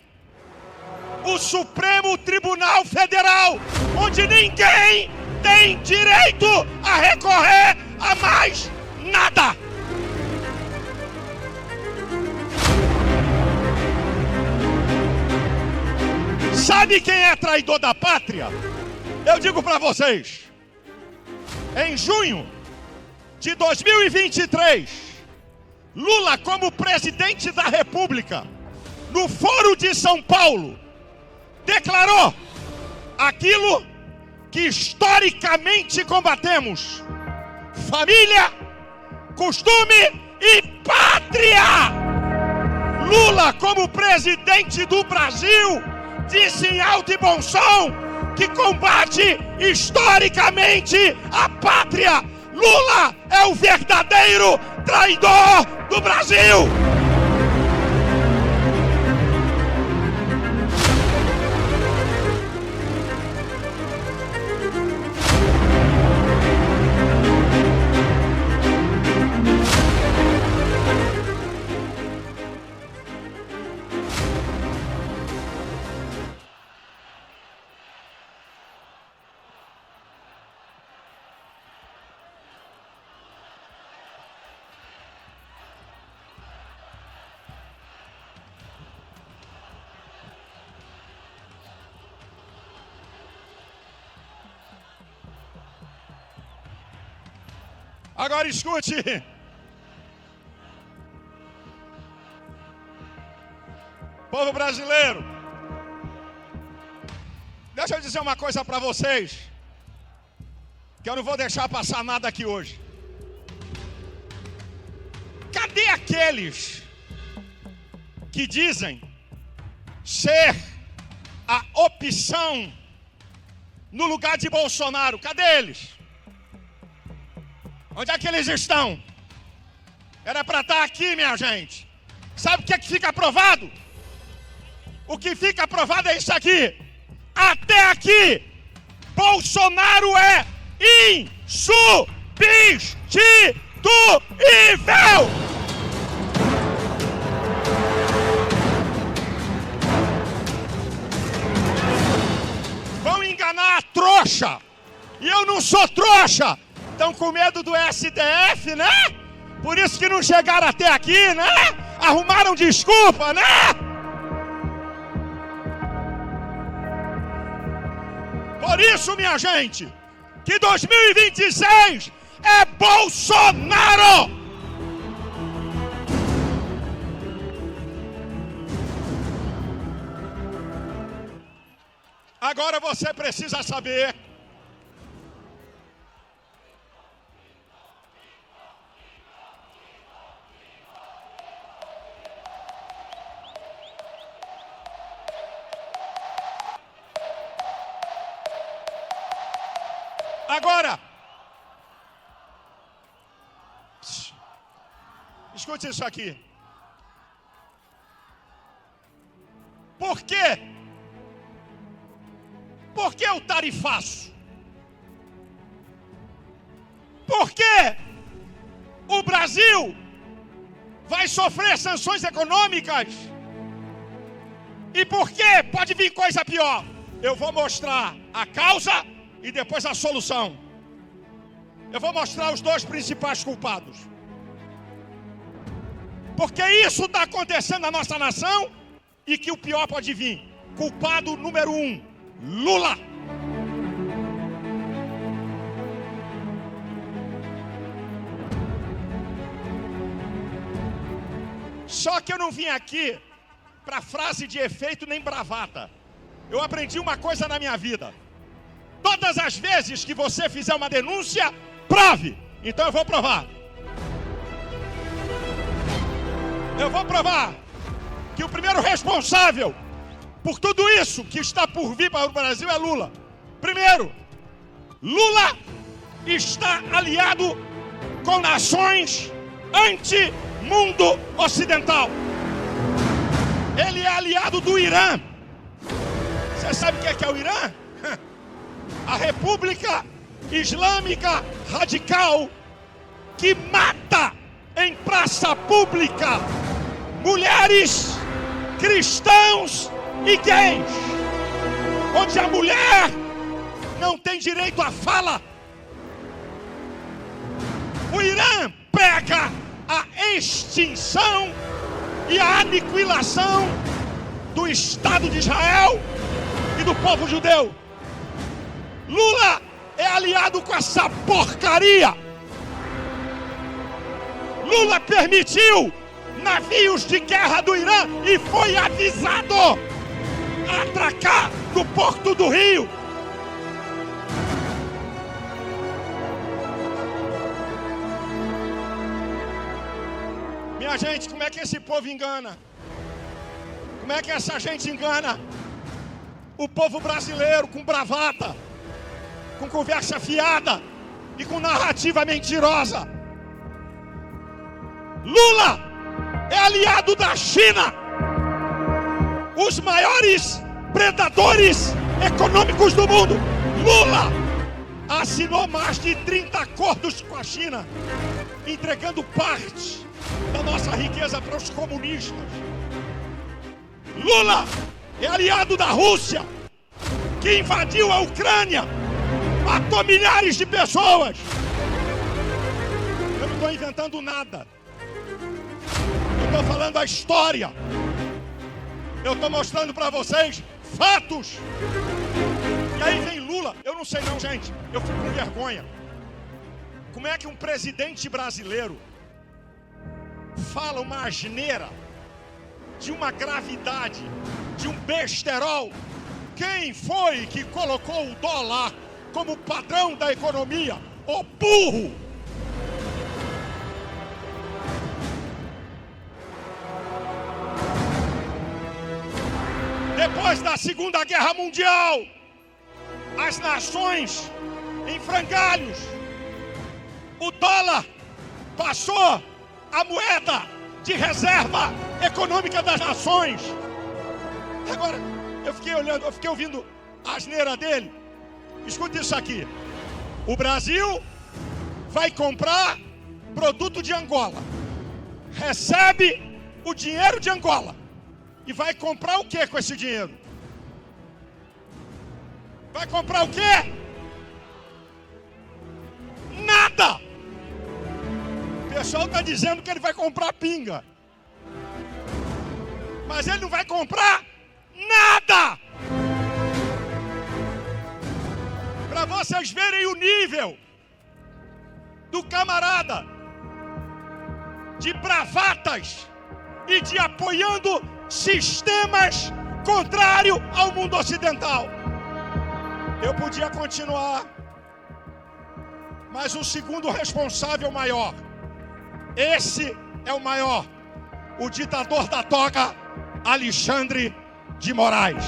o Supremo Tribunal Federal, onde ninguém tem direito a recorrer a mais nada. Sabe quem é traidor da pátria? Eu digo para vocês. Em junho de 2023, Lula, como presidente da República, no Foro de São Paulo, declarou aquilo que historicamente combatemos: família, costume e pátria. Lula, como presidente do Brasil, disse em alto e bom som que combate historicamente a pátria. Lula é o verdadeiro traidor do Brasil. Agora escute. Povo brasileiro, deixa eu dizer uma coisa para vocês, que eu não vou deixar passar nada aqui hoje. Cadê aqueles que dizem ser a opção no lugar de Bolsonaro. Cadê eles? Onde é que eles estão? Era para estar aqui, minha gente. Sabe o que é que fica aprovado? O que fica aprovado é isso aqui. Até aqui, Bolsonaro é insubstituível. Vão enganar a trouxa. E eu não sou trouxa. Estão com medo do STF, né? Por isso que não chegaram até aqui, né? Arrumaram desculpa, né? Por isso, minha gente, que 2026 é Bolsonaro! Agora você precisa saber agora, escute isso aqui. Por quê? Por que o tarifaço? Por que o Brasil vai sofrer sanções econômicas? E por que pode vir coisa pior? Eu vou mostrar a causa e depois a solução. Eu vou mostrar os dois principais culpados. Porque isso está acontecendo na nossa nação e que o pior pode vir. Culpado número 1, Lula. Só que eu não vim aqui para frase de efeito nem bravata. Eu aprendi uma coisa na minha vida. Todas as vezes que você fizer uma denúncia, prove. Então eu vou provar. Eu vou provar que o primeiro responsável por tudo isso que está por vir para o Brasil é Lula. Primeiro, Lula está aliado com nações anti-mundo ocidental. Ele é aliado do Irã. Você sabe o que é o Irã? A República Islâmica Radical que mata em praça pública mulheres, cristãos e gays, onde a mulher não tem direito à fala. O Irã prega a extinção e a aniquilação do Estado de Israel e do povo judeu. Lula é aliado com essa porcaria. Lula permitiu navios de guerra do Irã e foi avisado a atracar no Porto do Rio. Minha gente, como é que esse povo engana? Como é que essa gente engana o povo brasileiro com bravata, com conversa fiada e com narrativa mentirosa? Lula é aliado da China, os maiores predadores econômicos do mundo. Lula assinou mais de 30 acordos com a China, entregando parte da nossa riqueza para os comunistas. Lula é aliado da Rússia, que invadiu a Ucrânia, matou milhares de pessoas. Eu não estou inventando nada. Eu estou falando a história. Eu estou mostrando para vocês fatos. E aí vem Lula. Eu não sei não, gente. Eu fico com vergonha. Como é que um presidente brasileiro fala uma asneira de uma gravidade, de um besterol? Quem foi que colocou o dólar como padrão da economia? O burro! Depois da Segunda Guerra Mundial, as nações em frangalhos. O dólar passou a moeda de reserva econômica das nações. Agora, eu fiquei ouvindo a asneira dele. Escuta isso aqui. O Brasil vai comprar produto de Angola. Recebe o dinheiro de Angola. E vai comprar o que com esse dinheiro? Vai comprar o quê? Nada! O pessoal está dizendo que ele vai comprar pinga. Mas ele não vai comprar nada! Para vocês verem o nível do camarada de bravatas e de apoiando sistemas contrários ao mundo ocidental. Eu podia continuar, mas o segundo responsável maior, esse é o maior, o ditador da toga, Alexandre de Moraes.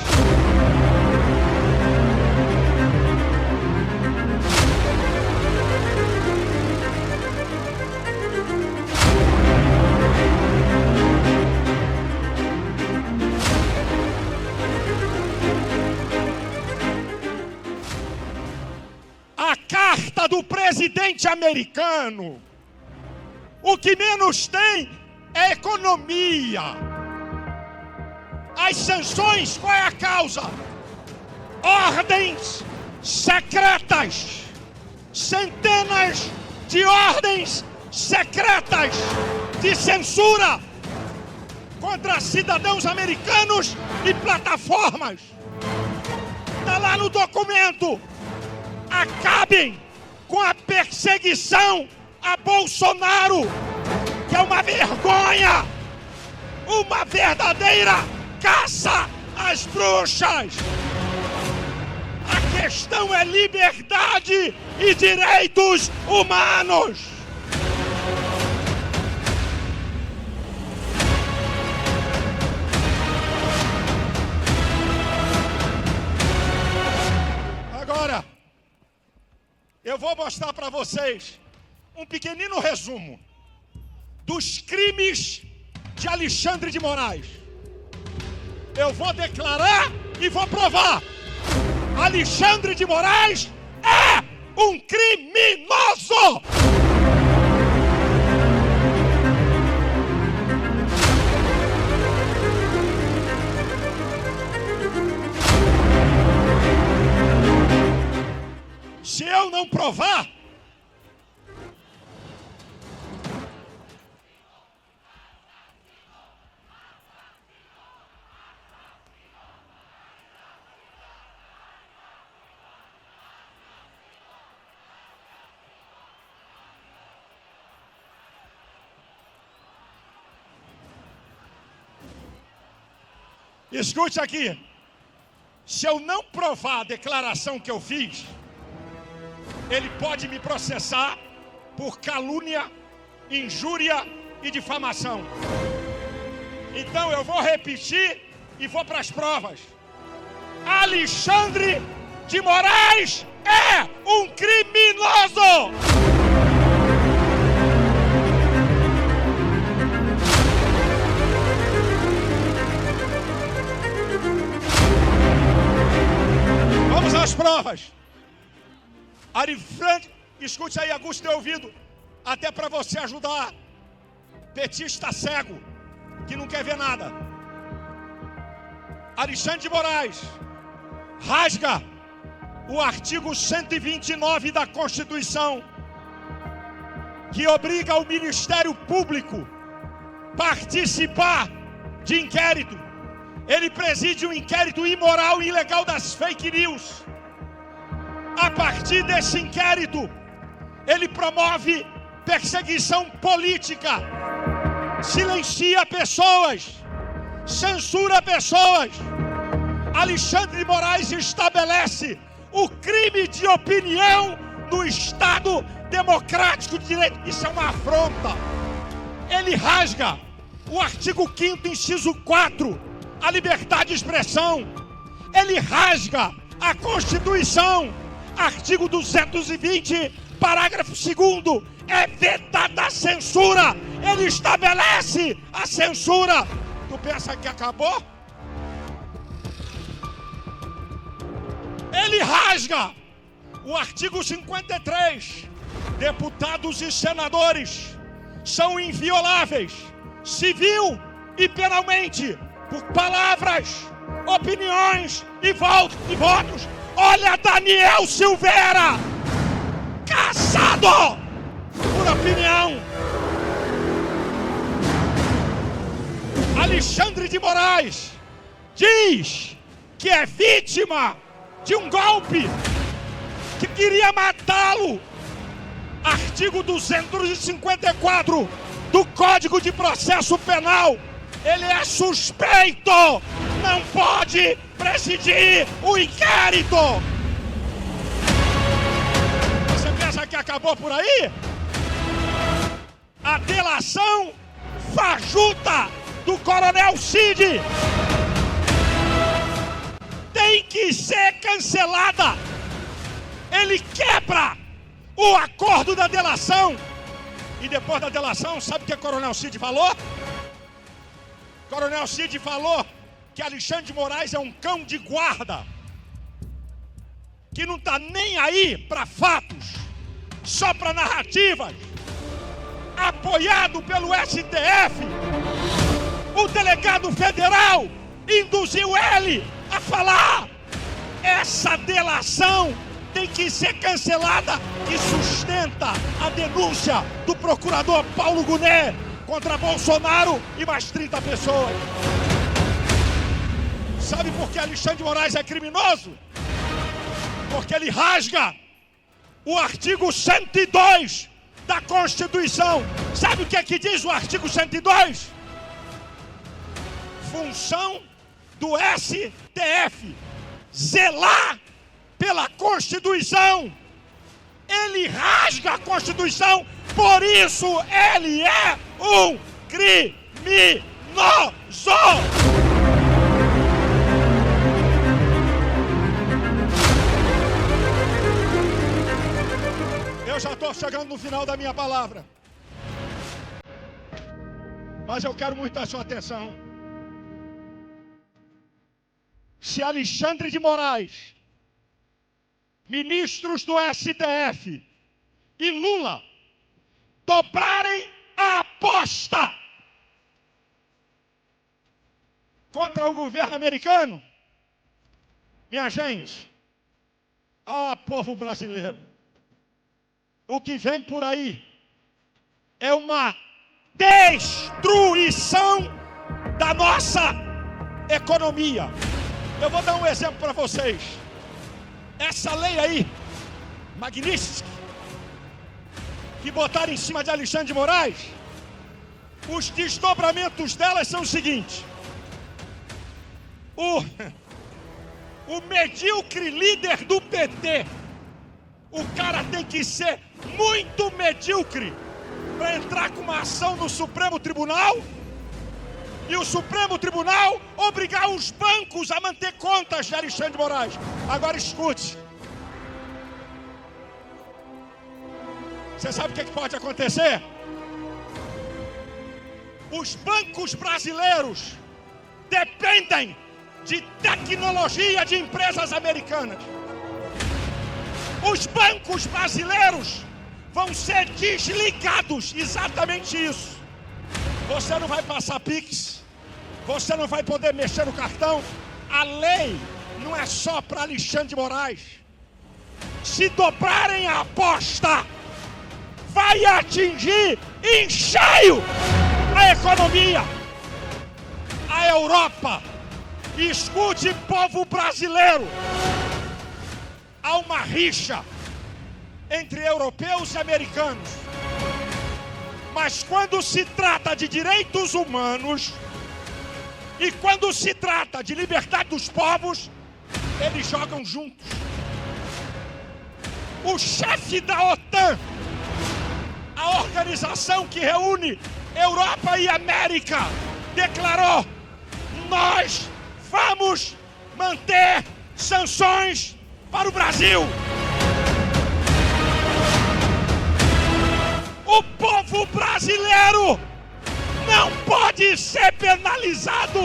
A carta do presidente americano, o que menos tem é economia. As sanções, qual é a causa? Ordens secretas. Centenas de ordens secretas de censura contra cidadãos americanos e plataformas. Está lá no documento. Acabem com a perseguição a Bolsonaro, que é uma vergonha, uma verdadeira caça às bruxas. A questão é liberdade e direitos humanos. Agora, eu vou mostrar para vocês um pequenino resumo dos crimes de Alexandre de Moraes. Eu vou declarar e vou provar. Alexandre de Moraes é um criminoso! Se eu não provar, escute aqui, se eu não provar a declaração que eu fiz, ele pode me processar por calúnia, injúria e difamação. Então eu vou repetir e vou para as provas. Alexandre de Moraes é um criminoso! Vamos às provas. Arifrande, escute aí, Augusto, ter ouvido, até para você ajudar. Petista cego, que não quer ver nada. Alexandre de Moraes rasga o artigo 129 da Constituição, que obriga o Ministério Público a participar de inquérito. Ele preside um inquérito imoral e ilegal das fake news. A partir desse inquérito, ele promove perseguição política, silencia pessoas, censura pessoas. Alexandre de Moraes estabelece o crime de opinião no Estado Democrático de Direito. Isso é uma afronta. Ele rasga o artigo 5º, inciso 4, a liberdade de expressão. Ele rasga A Constituição, artigo 220, parágrafo 2º, é vetada a censura. Ele estabelece a censura. Tu pensa que acabou? Ele rasga o artigo 53. Deputados e senadores são invioláveis, civil e penalmente, por palavras, opiniões e votos. Olha Daniel Silveira, caçado por opinião. Alexandre de Moraes diz que é vítima de um golpe, que queria matá-lo. Artigo 254 do Código de Processo Penal. Ele é suspeito, não pode presidir o inquérito. Você pensa que acabou por aí? A delação fajuta do Coronel Cid tem que ser cancelada. Ele quebra o acordo da delação. E depois da delação, sabe o que o Coronel Cid falou? Coronel Cid falou que Alexandre de Moraes é um cão de guarda, que não está nem aí para fatos, só para narrativas. Apoiado pelo STF, o delegado federal induziu ele a falar. Essa delação tem que ser cancelada, que sustenta a denúncia do procurador Paulo Gonet contra Bolsonaro e mais 30 pessoas. Sabe por que Alexandre de Moraes é criminoso? Porque ele rasga o artigo 102 da Constituição. Sabe o que é que diz o artigo 102? Função do STF: zelar pela Constituição. Ele rasga a Constituição, por isso ele é um criminoso. Eu já estou chegando no final da minha palavra, mas eu quero muito a sua atenção. Se Alexandre de Moraes, ministros do STF e Lula dobrarem a aposta contra o governo americano, minha gente, povo brasileiro, o que vem por aí é uma destruição da nossa economia. Eu vou dar um exemplo para vocês. Essa lei aí, Magnitsky, que botaram em cima de Alexandre de Moraes, os desdobramentos delas são os seguintes. O medíocre líder do PT, o cara tem que ser muito medíocre para entrar com uma ação no Supremo Tribunal e o Supremo Tribunal obrigar os bancos a manter contas de Alexandre de Moraes. Agora escute. Você sabe o que pode acontecer? Os bancos brasileiros dependem de tecnologia de empresas americanas. Os bancos brasileiros vão ser desligados, exatamente isso. Você não vai passar Pix, você não vai poder mexer no cartão. A lei não é só para Alexandre de Moraes. Se dobrarem a aposta, vai atingir em cheio a economia, a Europa. E escute, povo brasileiro, há uma rixa entre europeus e americanos. Mas quando se trata de direitos humanos e quando se trata de liberdade dos povos, eles jogam juntos. O chefe da OTAN, a organização que reúne Europa e América, declarou: nós vamos manter sanções para o Brasil. O povo brasileiro não pode ser penalizado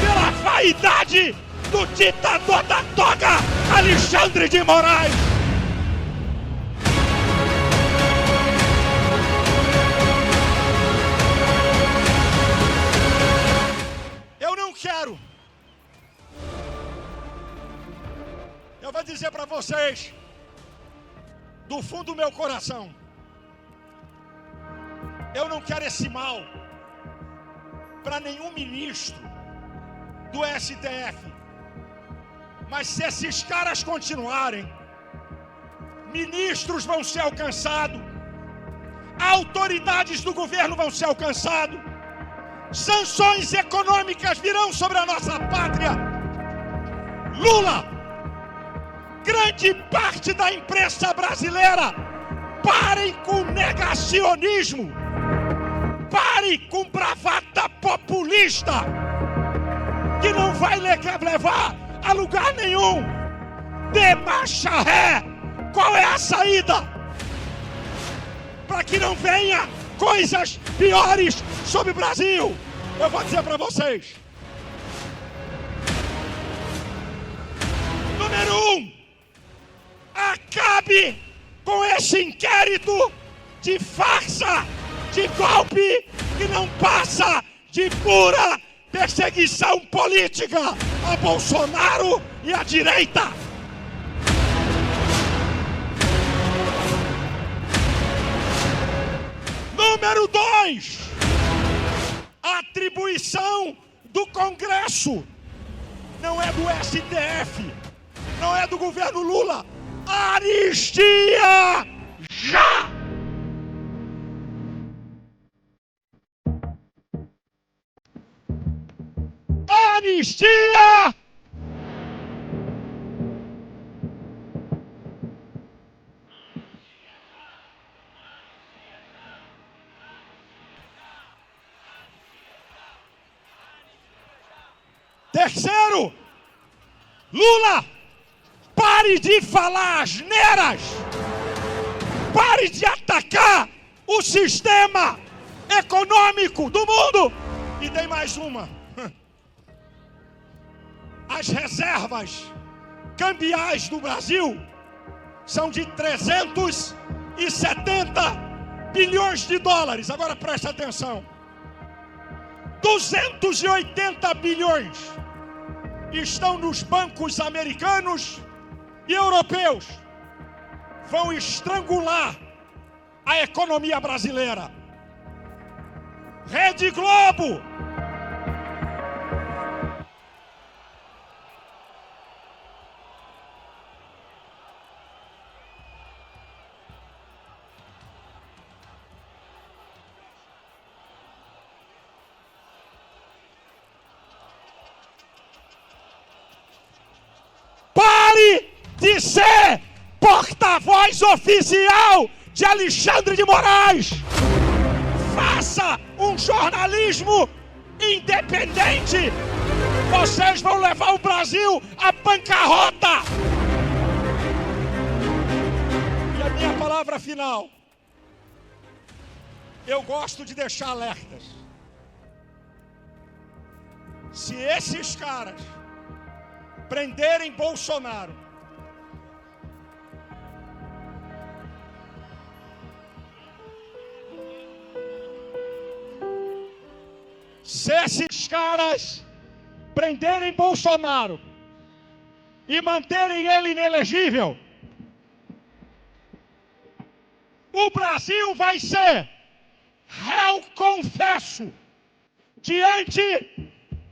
pela vaidade do ditador da toga, Alexandre de Moraes. Eu não quero. Eu vou dizer para vocês, do fundo do meu coração, eu não quero esse mal para nenhum ministro do STF. Mas se esses caras continuarem, ministros vão ser alcançados, autoridades do governo vão ser alcançados, sanções econômicas virão sobre a nossa pátria. Lula, grande parte da imprensa brasileira, parem com negacionismo, parem com bravata populista, que não vai levar a lugar nenhum. Dê marcha ré. Qual é a saída? Para que não venha coisas piores sobre o Brasil. Eu vou dizer para vocês. Número 1, acabe com esse inquérito de farsa, de golpe que não passa de pura perseguição política a Bolsonaro e à direita. Número 2, atribuição do Congresso. Não é do STF, não é do governo Lula. Anistia já! Anistia! Terceiro, Lula, pare de falar asneiras, pare de atacar o sistema econômico do mundo. E tem mais uma. As reservas cambiais do Brasil são de 370 bilhões de dólares. Agora preste atenção. 280 bilhões estão nos bancos americanos e europeus. Vão estrangular a economia brasileira. Rede Globo. De ser porta-voz oficial de Alexandre de Moraes. Faça um jornalismo independente. Vocês vão levar o Brasil à bancarrota. E a minha palavra final. Eu gosto de deixar alertas. Se esses caras prenderem Bolsonaro, se esses caras prenderem Bolsonaro e manterem ele inelegível, o Brasil vai ser réu confesso diante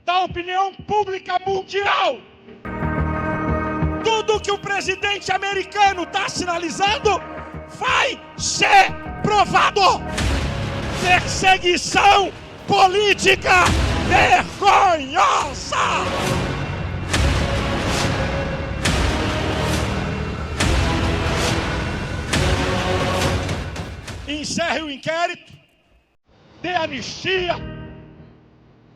da opinião pública mundial. Tudo que o presidente americano está sinalizando vai ser provado. Perseguição política vergonhosa! Encerre o inquérito, dê anistia,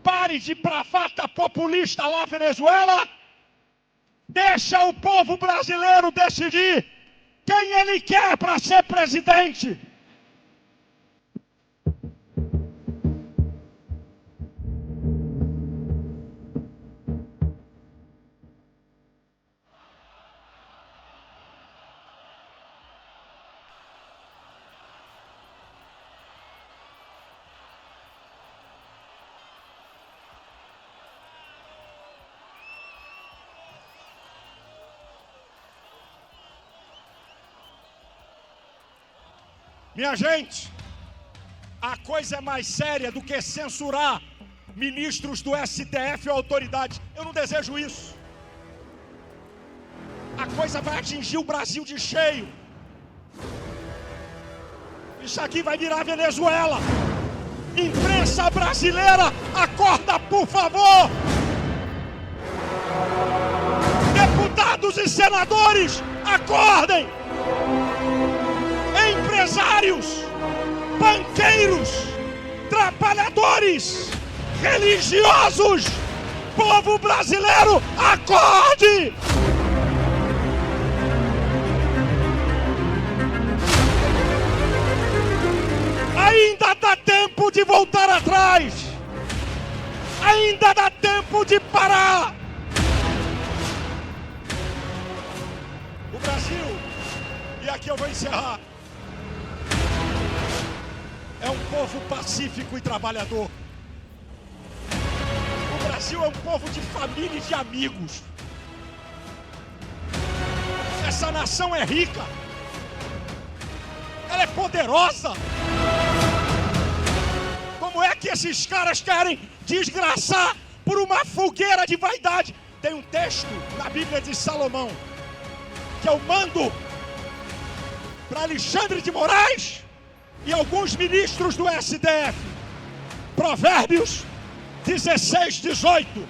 pare de bravata populista lá, Venezuela, Deixa o povo brasileiro decidir quem ele quer para ser presidente. Minha gente, a coisa é mais séria do que censurar ministros do STF ou autoridades. Eu não desejo isso. A coisa vai atingir o Brasil de cheio. Isso aqui vai virar Venezuela. Imprensa brasileira, acorda, por favor! Deputados e senadores, acordem! Empresários, banqueiros, trabalhadores, religiosos, povo brasileiro, acorde! Ainda dá tempo de voltar atrás, ainda dá tempo de parar. O Brasil, e aqui eu vou encerrar, é um povo pacífico e trabalhador. O Brasil é um povo de família e de amigos. Essa nação é rica. Ela é poderosa. Como é que esses caras querem desgraçar por uma fogueira de vaidade? Tem um texto na Bíblia de Salomão que eu mando para Alexandre de Moraes e alguns ministros do STF. Provérbios 16:18.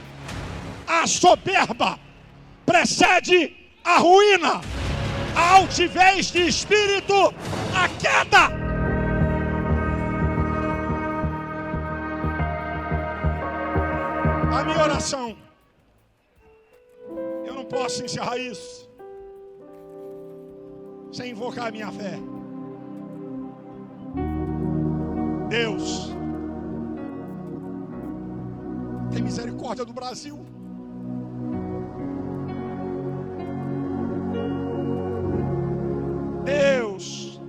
A soberba precede a ruína, a altivez de espírito, a queda. A minha oração, eu não posso encerrar isso sem invocar a minha fé. Deus, tem misericórdia do Brasil. Deus,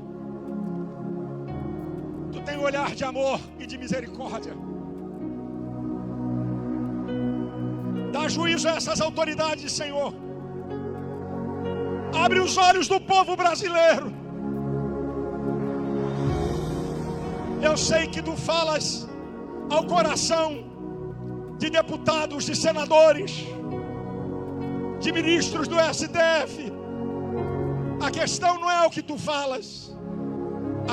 Tu tem um olhar de amor e de misericórdia. Dá juízo a essas autoridades, Senhor. Abre os olhos do povo brasileiro. Eu sei que Tu falas ao coração de deputados, de senadores, de ministros do STF. A questão não é o que Tu falas.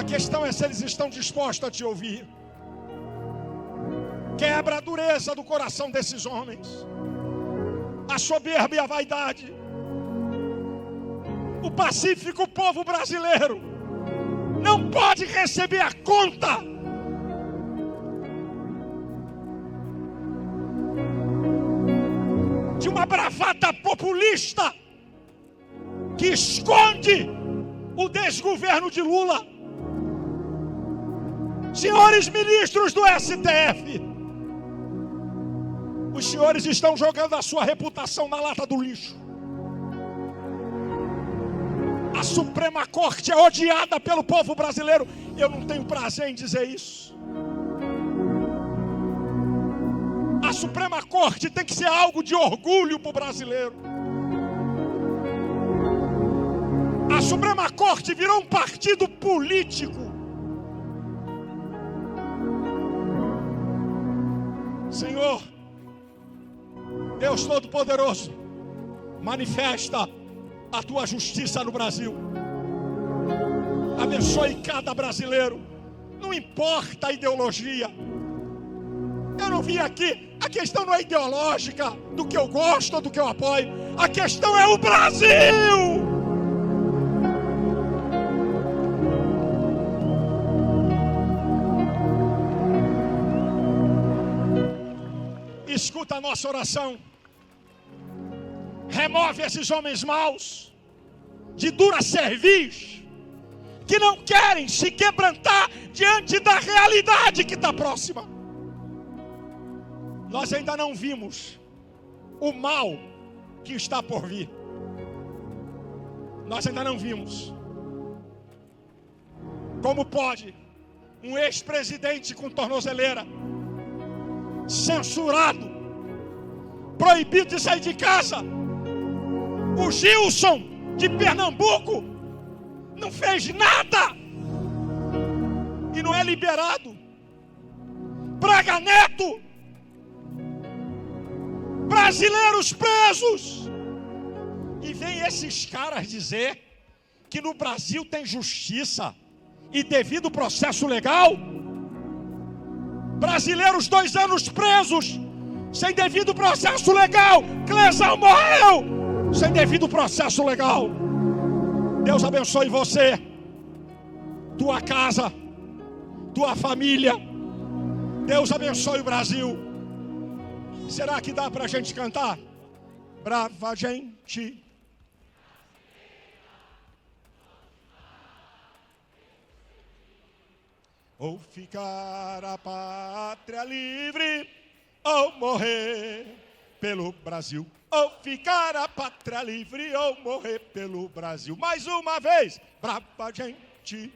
A questão é se eles estão dispostos a Te ouvir. Quebra a dureza do coração desses homens, a soberba e a vaidade. O pacífico povo brasileiro não pode receber a conta de uma bravata populista que esconde o desgoverno de Lula. Senhores ministros do STF, os senhores estão jogando a sua reputação na lata do lixo. A Suprema Corte é odiada pelo povo brasileiro. Eu não tenho prazer em dizer isso. A Suprema Corte tem que ser algo de orgulho para o brasileiro. A Suprema Corte virou um partido político. Senhor, Deus Todo-Poderoso, manifesta a Tua justiça no Brasil. Abençoe cada brasileiro, não importa a ideologia. Eu não vim aqui, a questão não é ideológica, do que eu gosto ou do que eu apoio. A questão é o Brasil! Escuta a nossa oração. Remove esses homens maus, de dura cerviz, que não querem se quebrantar diante da realidade que está próxima. Nós ainda não vimos o mal que está por vir. Nós ainda não vimos. Como pode um ex-presidente com tornozeleira, censurado, proibido de sair de casa, o Gilson de Pernambuco, não fez nada e não é liberado? Braga Neto, brasileiros presos, e vem esses caras dizer que no Brasil tem justiça e devido processo legal. Brasileiros 2 anos presos sem devido processo legal. Clesão morreu sem devido processo legal. Deus abençoe você, tua casa, tua família. Deus abençoe o Brasil. Será que dá pra gente cantar? Brava gente. Ou ficar a pátria livre, ou morrer pelo Brasil. Ou ficar a pátria livre, ou morrer pelo Brasil. Mais uma vez, brava gente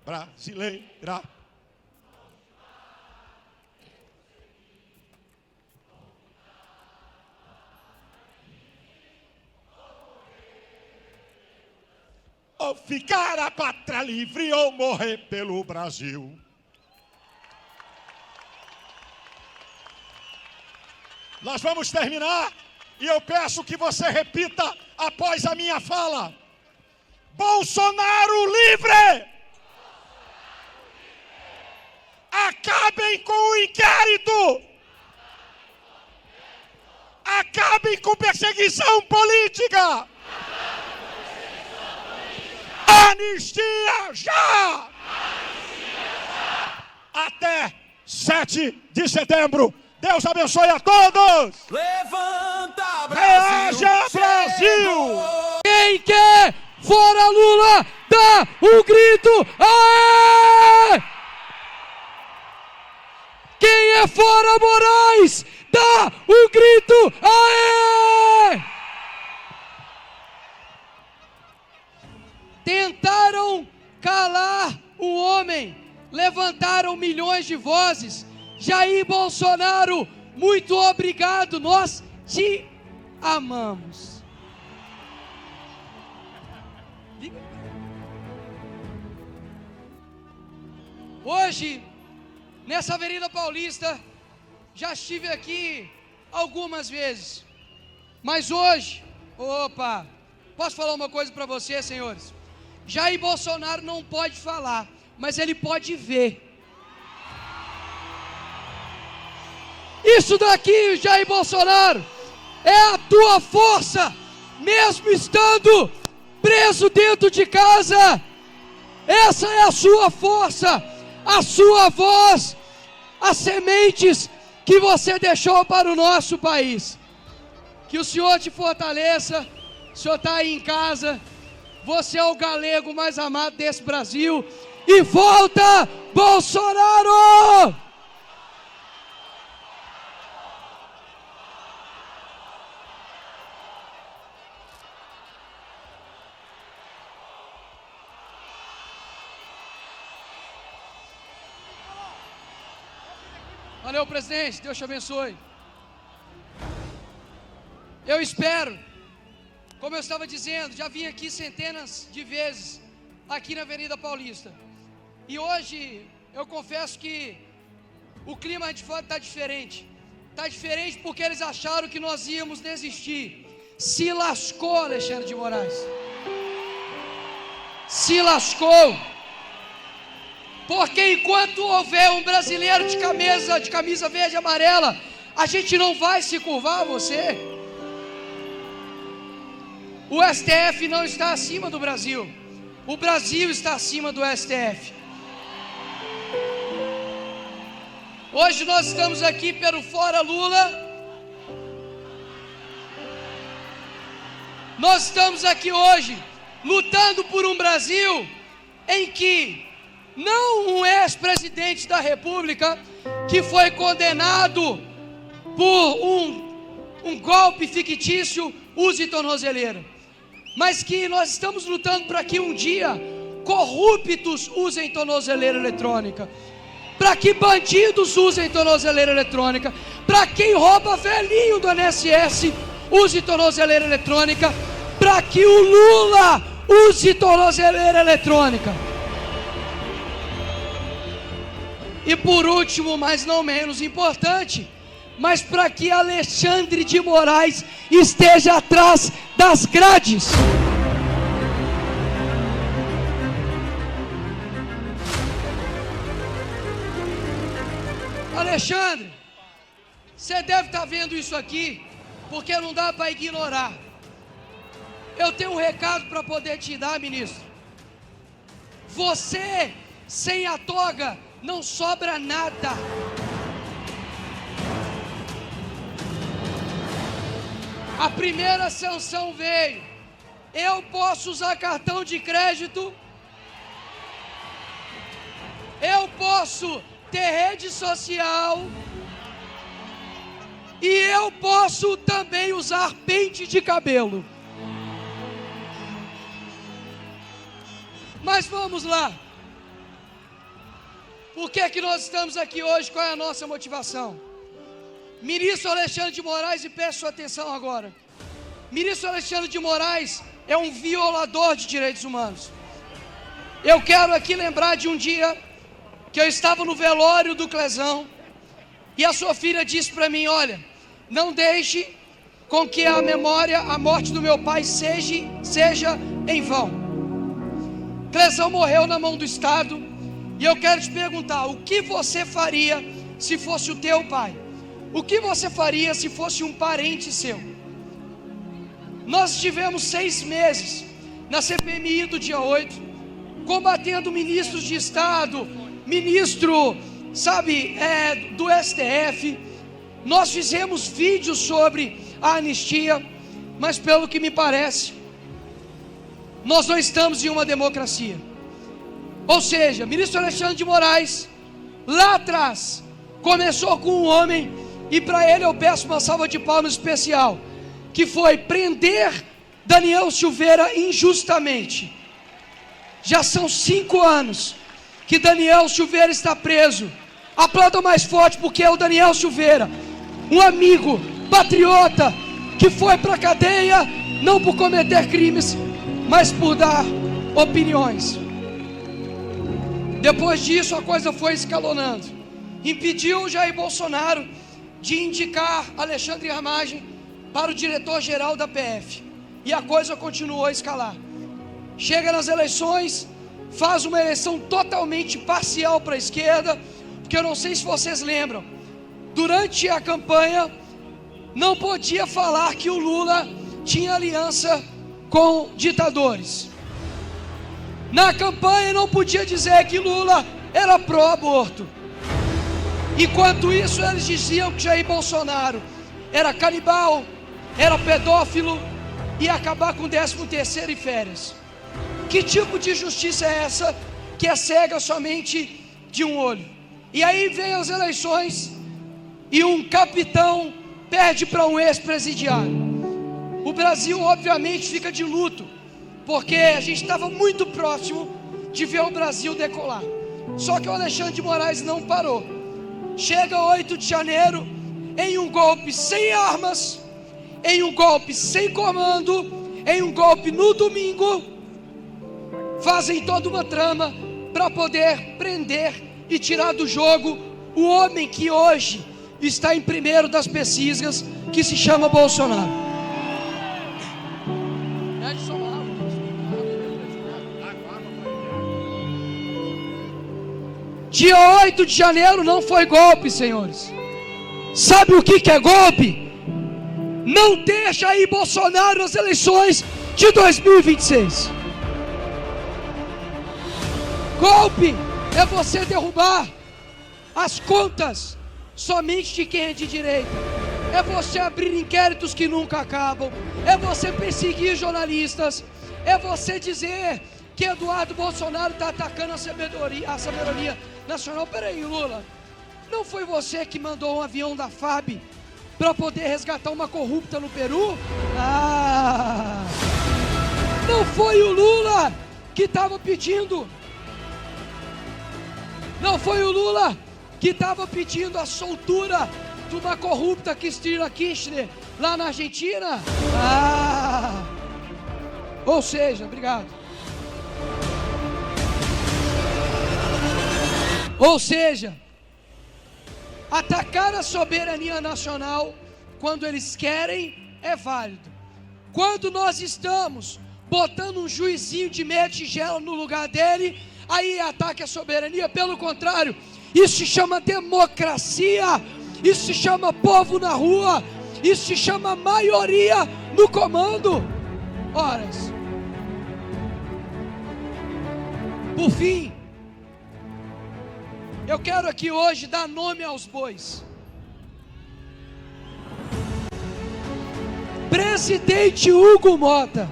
brasileira. Ou ficar a pátria livre ou morrer pelo Brasil. Nós vamos terminar e eu peço que você repita após a minha fala. Bolsonaro livre! Acabem com o inquérito! Acabem com perseguição política! Anistia já! Até 7 de setembro. Deus abençoe a todos! Levanta, Brasil! Reaja, Brasil! Quem quer fora Lula, dá um grito! Aê! Quem é fora Moraes, dá um grito! Aê! Tentaram calar o homem, levantaram milhões de vozes. Jair Bolsonaro, muito obrigado, nós te amamos. Hoje, nessa Avenida Paulista, já estive aqui algumas vezes, mas hoje, posso falar uma coisa para vocês, senhores? Jair Bolsonaro não pode falar, mas ele pode ver. Isso daqui, Jair Bolsonaro, é a tua força, mesmo estando preso dentro de casa. Essa é a sua força, a sua voz, as sementes que você deixou para o nosso país. Que o Senhor te fortaleça. O Senhor está aí em casa. Você é o galego mais amado desse Brasil. E volta, Bolsonaro! Valeu, presidente. Deus te abençoe. Eu espero, como eu estava dizendo, já vim aqui centenas de vezes, aqui na Avenida Paulista. E hoje, eu confesso que o clima de fora está diferente. Está diferente porque eles acharam que nós íamos desistir. Se lascou, Alexandre de Moraes. Se lascou. Porque enquanto houver um brasileiro de camisa verde e amarela, a gente não vai se curvar a você. O STF não está acima do Brasil. O Brasil está acima do STF. Hoje nós estamos aqui pelo Fora Lula. Nós estamos aqui hoje lutando por um Brasil em que não um ex-presidente da República que foi condenado por um golpe fictício use tornozeleira, mas que nós estamos lutando para que um dia corruptos usem tornozeleira eletrônica, para que bandidos usem tornozeleira eletrônica, para quem rouba velhinho do INSS use tornozeleira eletrônica, para que o Lula use tornozeleira eletrônica. E por último, mas não menos importante, mas para que Alexandre de Moraes esteja atrás das grades. Alexandre, você deve estar vendo isso aqui, porque não dá para ignorar. Eu tenho um recado para poder te dar, ministro. Você, sem a toga, não sobra nada. A primeira sanção veio. Eu posso usar cartão de crédito. Eu posso ter rede social. E eu posso também usar pente de cabelo. Mas vamos lá. Por que que nós estamos aqui hoje? Qual é a nossa motivação? Ministro Alexandre de Moraes, e peço sua atenção agora. Ministro Alexandre de Moraes é um violador de direitos humanos. Eu quero aqui lembrar de um dia que eu estava no velório do Clezão e a sua filha disse para mim: olha, não deixe com que a memória, a morte do meu pai seja em vão. Clezão morreu na mão do Estado. E eu quero te perguntar, o que você faria se fosse o teu pai? O que você faria se fosse um parente seu? Nós tivemos 6 meses na CPMI do dia 8, combatendo ministros de Estado, ministro, do STF. Nós fizemos vídeos sobre a anistia, mas pelo que me parece, nós não estamos em uma democracia. Ou seja, ministro Alexandre de Moraes, lá atrás, começou com um homem, e para ele eu peço uma salva de palmas especial, que foi prender Daniel Silveira injustamente. Já são 5 anos que Daniel Silveira está preso. Aplauda mais forte, porque é o Daniel Silveira, um amigo, patriota, que foi para a cadeia, não por cometer crimes, mas por dar opiniões. Depois disso a coisa foi escalonando. Impediu Jair Bolsonaro de indicar Alexandre Ramagem para o diretor-geral da PF. E a coisa continuou a escalar. Chega nas eleições, faz uma eleição totalmente parcial para a esquerda, porque eu não sei se vocês lembram, durante a campanha não podia falar que o Lula tinha aliança com ditadores. Na campanha não podia dizer que Lula era pró-aborto. Enquanto isso eles diziam que Jair Bolsonaro era canibal, era pedófilo, e ia acabar com o 13º e férias. Que tipo de justiça é essa que é cega somente de um olho? E aí vem as eleições e um capitão perde para um ex-presidiário. O Brasil obviamente fica de luto, porque a gente estava muito próximo de ver o Brasil decolar. Só que o Alexandre de Moraes não parou. Chega 8 de janeiro, em um golpe sem armas, em um golpe sem comando, em um golpe no domingo, fazem toda uma trama para poder prender e tirar do jogo o homem que hoje está em primeiro das pesquisas, que se chama Bolsonaro. Dia 8 de janeiro não foi golpe, senhores. Sabe o que é golpe? Não ter Jair Bolsonaro nas eleições de 2026. Golpe é você derrubar as contas somente de quem é de direita. é você abrir inquéritos que nunca acabam, é você perseguir jornalistas, é você dizer que Eduardo Bolsonaro está atacando a sabedoria nacional. Peraí, Lula, não foi você que mandou um avião da FAB para poder resgatar uma corrupta no Peru? Não foi o Lula que estava pedindo? Não foi o Lula que estava pedindo a soltura de uma corrupta Cristina Kirchner lá na Argentina? Ou seja, obrigado. Ou seja, atacar a soberania nacional quando eles querem é válido. Quando nós estamos botando um juizinho de meia tigela no lugar dele, aí ataque a soberania. Pelo contrário, isso se chama democracia, isso se chama povo na rua, isso se chama maioria no comando. Horas. Por fim, eu quero aqui hoje dar nome aos bois. Presidente Hugo Mota.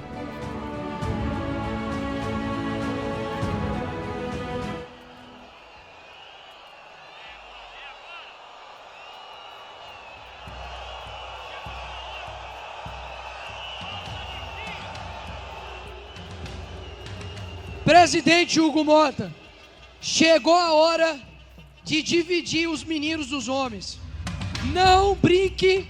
Presidente Hugo Mota, chegou a hora de dividir os meninos dos homens. Não brinque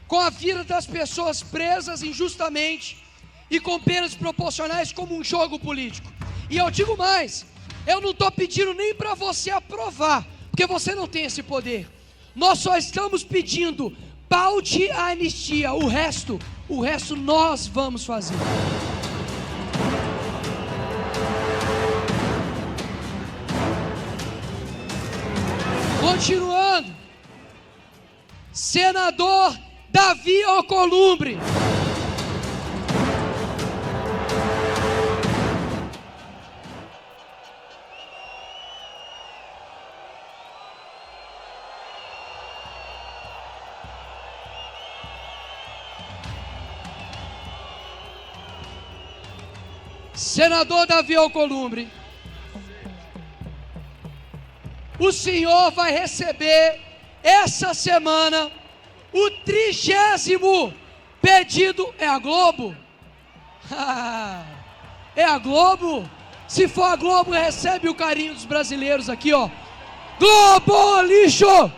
com a vida das pessoas presas injustamente e com penas proporcionais como um jogo político. E eu digo mais, eu não estou pedindo nem para você aprovar, porque você não tem esse poder. Nós só estamos pedindo, paute a anistia, o resto nós vamos fazer. Continuando, senador Davi Alcolumbre. Senador Davi Alcolumbre, o senhor vai receber essa semana o 30º pedido. É a Globo? É a Globo? Se for a Globo, recebe o carinho dos brasileiros aqui, ó. Globo lixo!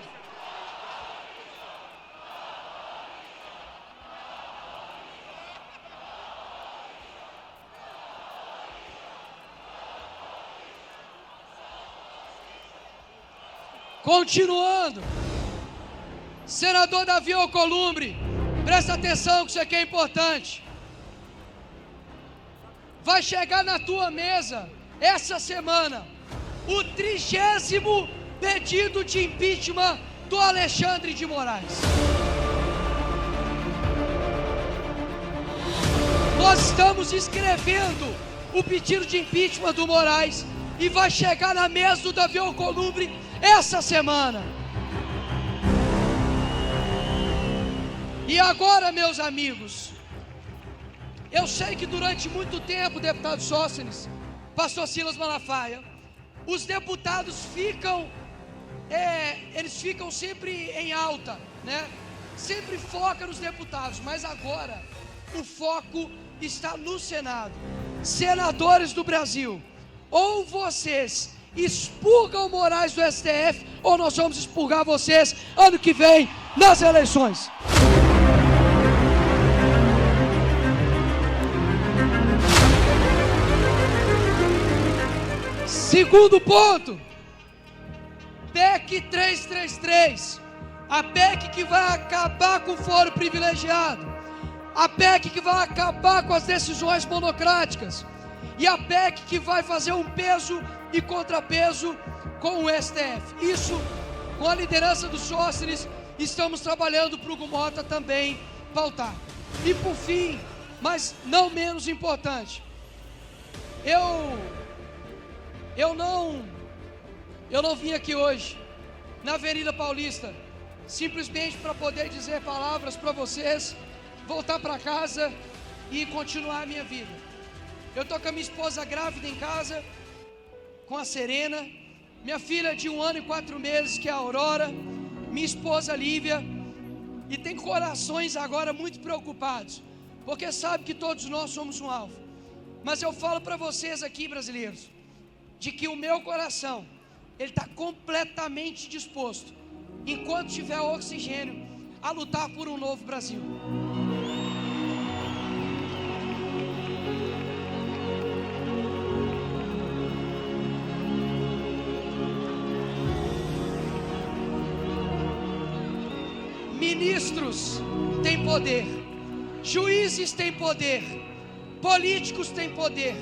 Continuando, senador Davi Alcolumbre, presta atenção que isso aqui é importante. Vai chegar na tua mesa, essa semana, o 30º pedido de impeachment do Alexandre de Moraes. Nós estamos escrevendo o pedido de impeachment do Moraes e vai chegar na mesa do Davi Alcolumbre essa semana. E agora, meus amigos, eu sei que durante muito tempo, deputado Sóstenes, pastor Silas Malafaia, os deputados ficam sempre em alta, né? Sempre foca nos deputados, mas agora o foco está no Senado. Senadores do Brasil, ou vocês expurgam Moraes do STF, ou nós vamos expurgar vocês ano que vem nas eleições. Segundo ponto, PEC 333, a PEC que vai acabar com o foro privilegiado, a PEC que vai acabar com as decisões monocráticas, e a PEC que vai fazer um peso e contrapeso com o STF. Isso, com a liderança do Sóstenes, estamos trabalhando para o Hugo Mota também pautar. E por fim, mas não menos importante, eu não vim aqui hoje na Avenida Paulista simplesmente para poder dizer palavras para vocês, voltar para casa e continuar a minha vida. Eu tô com a minha esposa grávida em casa, com a Serena, minha filha de 1 ano e 4 meses, que é a Aurora, minha esposa Lívia, e tem corações agora muito preocupados, porque sabe que todos nós somos um alvo. Mas eu falo para vocês aqui, brasileiros, de que o meu coração, ele está completamente disposto, enquanto tiver oxigênio, a lutar por um novo Brasil. Ministros têm poder, juízes têm poder, políticos têm poder,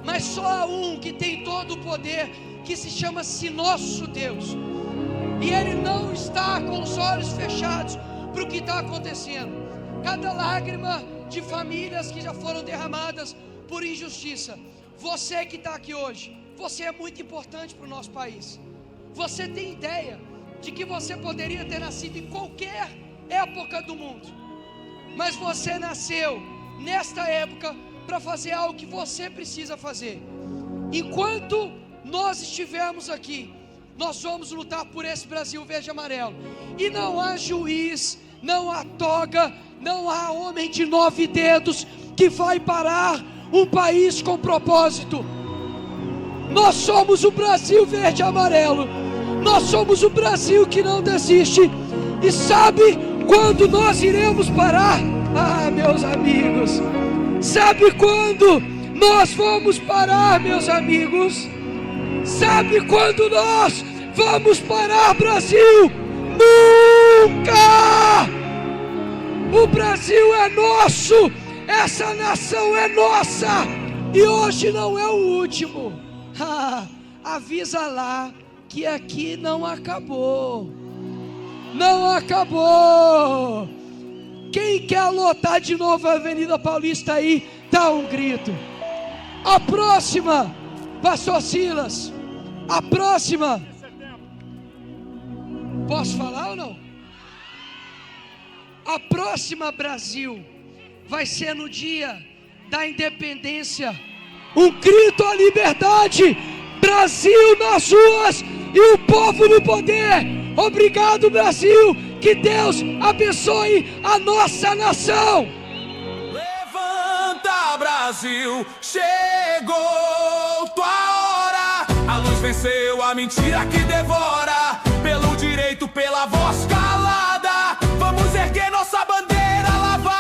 mas só há um que tem todo o poder, que se chama-se nosso Deus. E Ele não está com os olhos fechados para o que está acontecendo. Cada lágrima de famílias que já foram derramadas por injustiça. Você que está aqui hoje, você é muito importante para o nosso país. Você tem ideia de que você poderia ter nascido em qualquer época do mundo, mas você nasceu nesta época para fazer algo que você precisa fazer. Enquanto nós estivermos aqui, nós vamos lutar por esse Brasil verde e amarelo, e não há juiz, não há toga, não há homem de 9 dedos que vai parar um país com propósito. Nós somos o Brasil verde e amarelo, nós somos o Brasil que não desiste. E sabe quando nós iremos parar? Ah, meus amigos, sabe quando nós vamos parar, meus amigos? Sabe quando nós vamos parar, Brasil? Nunca! O Brasil é nosso, essa nação é nossa, e hoje não é o último. Avisa lá que aqui não acabou. Não acabou. Quem quer lotar de novo a Avenida Paulista aí, dá um grito. A próxima, Pastor Silas, a próxima. Posso falar ou não? A próxima, Brasil, vai ser no dia da independência. Um grito à liberdade. Brasil nas ruas e o povo no poder. Obrigado, Brasil. Que Deus abençoe a nossa nação. Levanta, Brasil, chegou tua hora. A luz venceu a mentira que devora. Pelo direito, pela voz calada, vamos erguer nossa bandeira lavada.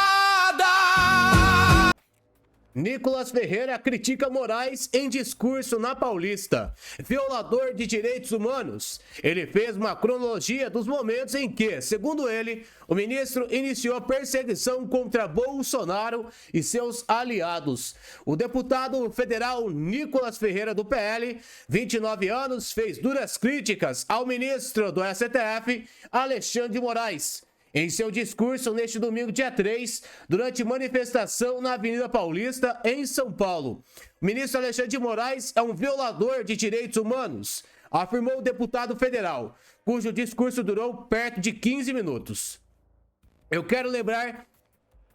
Nicolas Ferreira critica Moraes em discurso na Paulista. Violador de direitos humanos. Ele fez uma cronologia dos momentos em que, segundo ele, o ministro iniciou perseguição contra Bolsonaro e seus aliados. O deputado federal Nicolas Ferreira, do PL, 29 anos, fez duras críticas ao ministro do STF, Alexandre de Moraes. Em seu discurso neste domingo, dia 3, durante manifestação na Avenida Paulista, em São Paulo, o ministro Alexandre de Moraes é um violador de direitos humanos, afirmou o deputado federal, cujo discurso durou perto de 15 minutos. Eu quero lembrar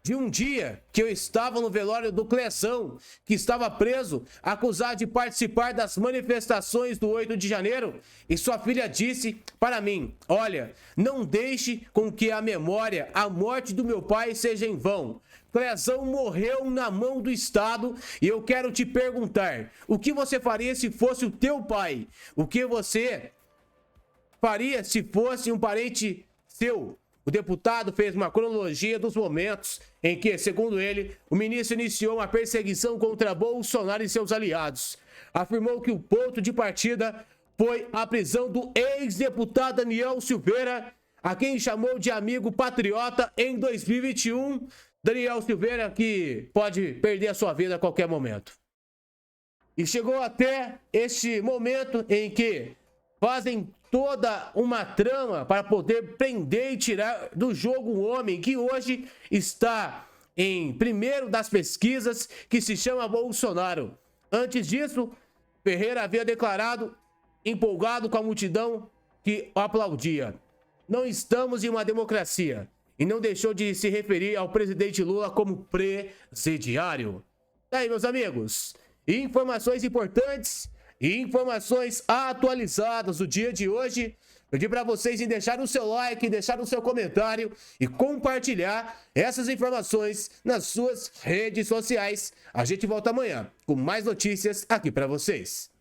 de um dia que eu estava no velório do Cleção, que estava preso, acusado de participar das manifestações do 8 de janeiro, e sua filha disse para mim: olha, não deixe com que a memória, a morte do meu pai seja em vão. Cleção morreu na mão do Estado, e eu quero te perguntar, o que você faria se fosse o teu pai? O que você faria se fosse um parente seu? O deputado fez uma cronologia dos momentos em que, segundo ele, o ministro iniciou uma perseguição contra Bolsonaro e seus aliados. Afirmou que o ponto de partida foi a prisão do ex-deputado Daniel Silveira, a quem chamou de amigo patriota em 2021. Daniel Silveira, que pode perder a sua vida a qualquer momento. E chegou até este momento em que fazem toda uma trama para poder prender e tirar do jogo um homem que hoje está em primeiro das pesquisas, que se chama Bolsonaro. Antes disso, Ferreira havia declarado empolgado com a multidão que o aplaudia. Não estamos em uma democracia. E não deixou de se referir ao presidente Lula como presidiário. Tá aí, meus amigos. Informações importantes e informações atualizadas do dia de hoje. Pedir para vocês em deixar o seu like, deixar o seu comentário e compartilhar essas informações nas suas redes sociais. A gente volta amanhã com mais notícias aqui para vocês.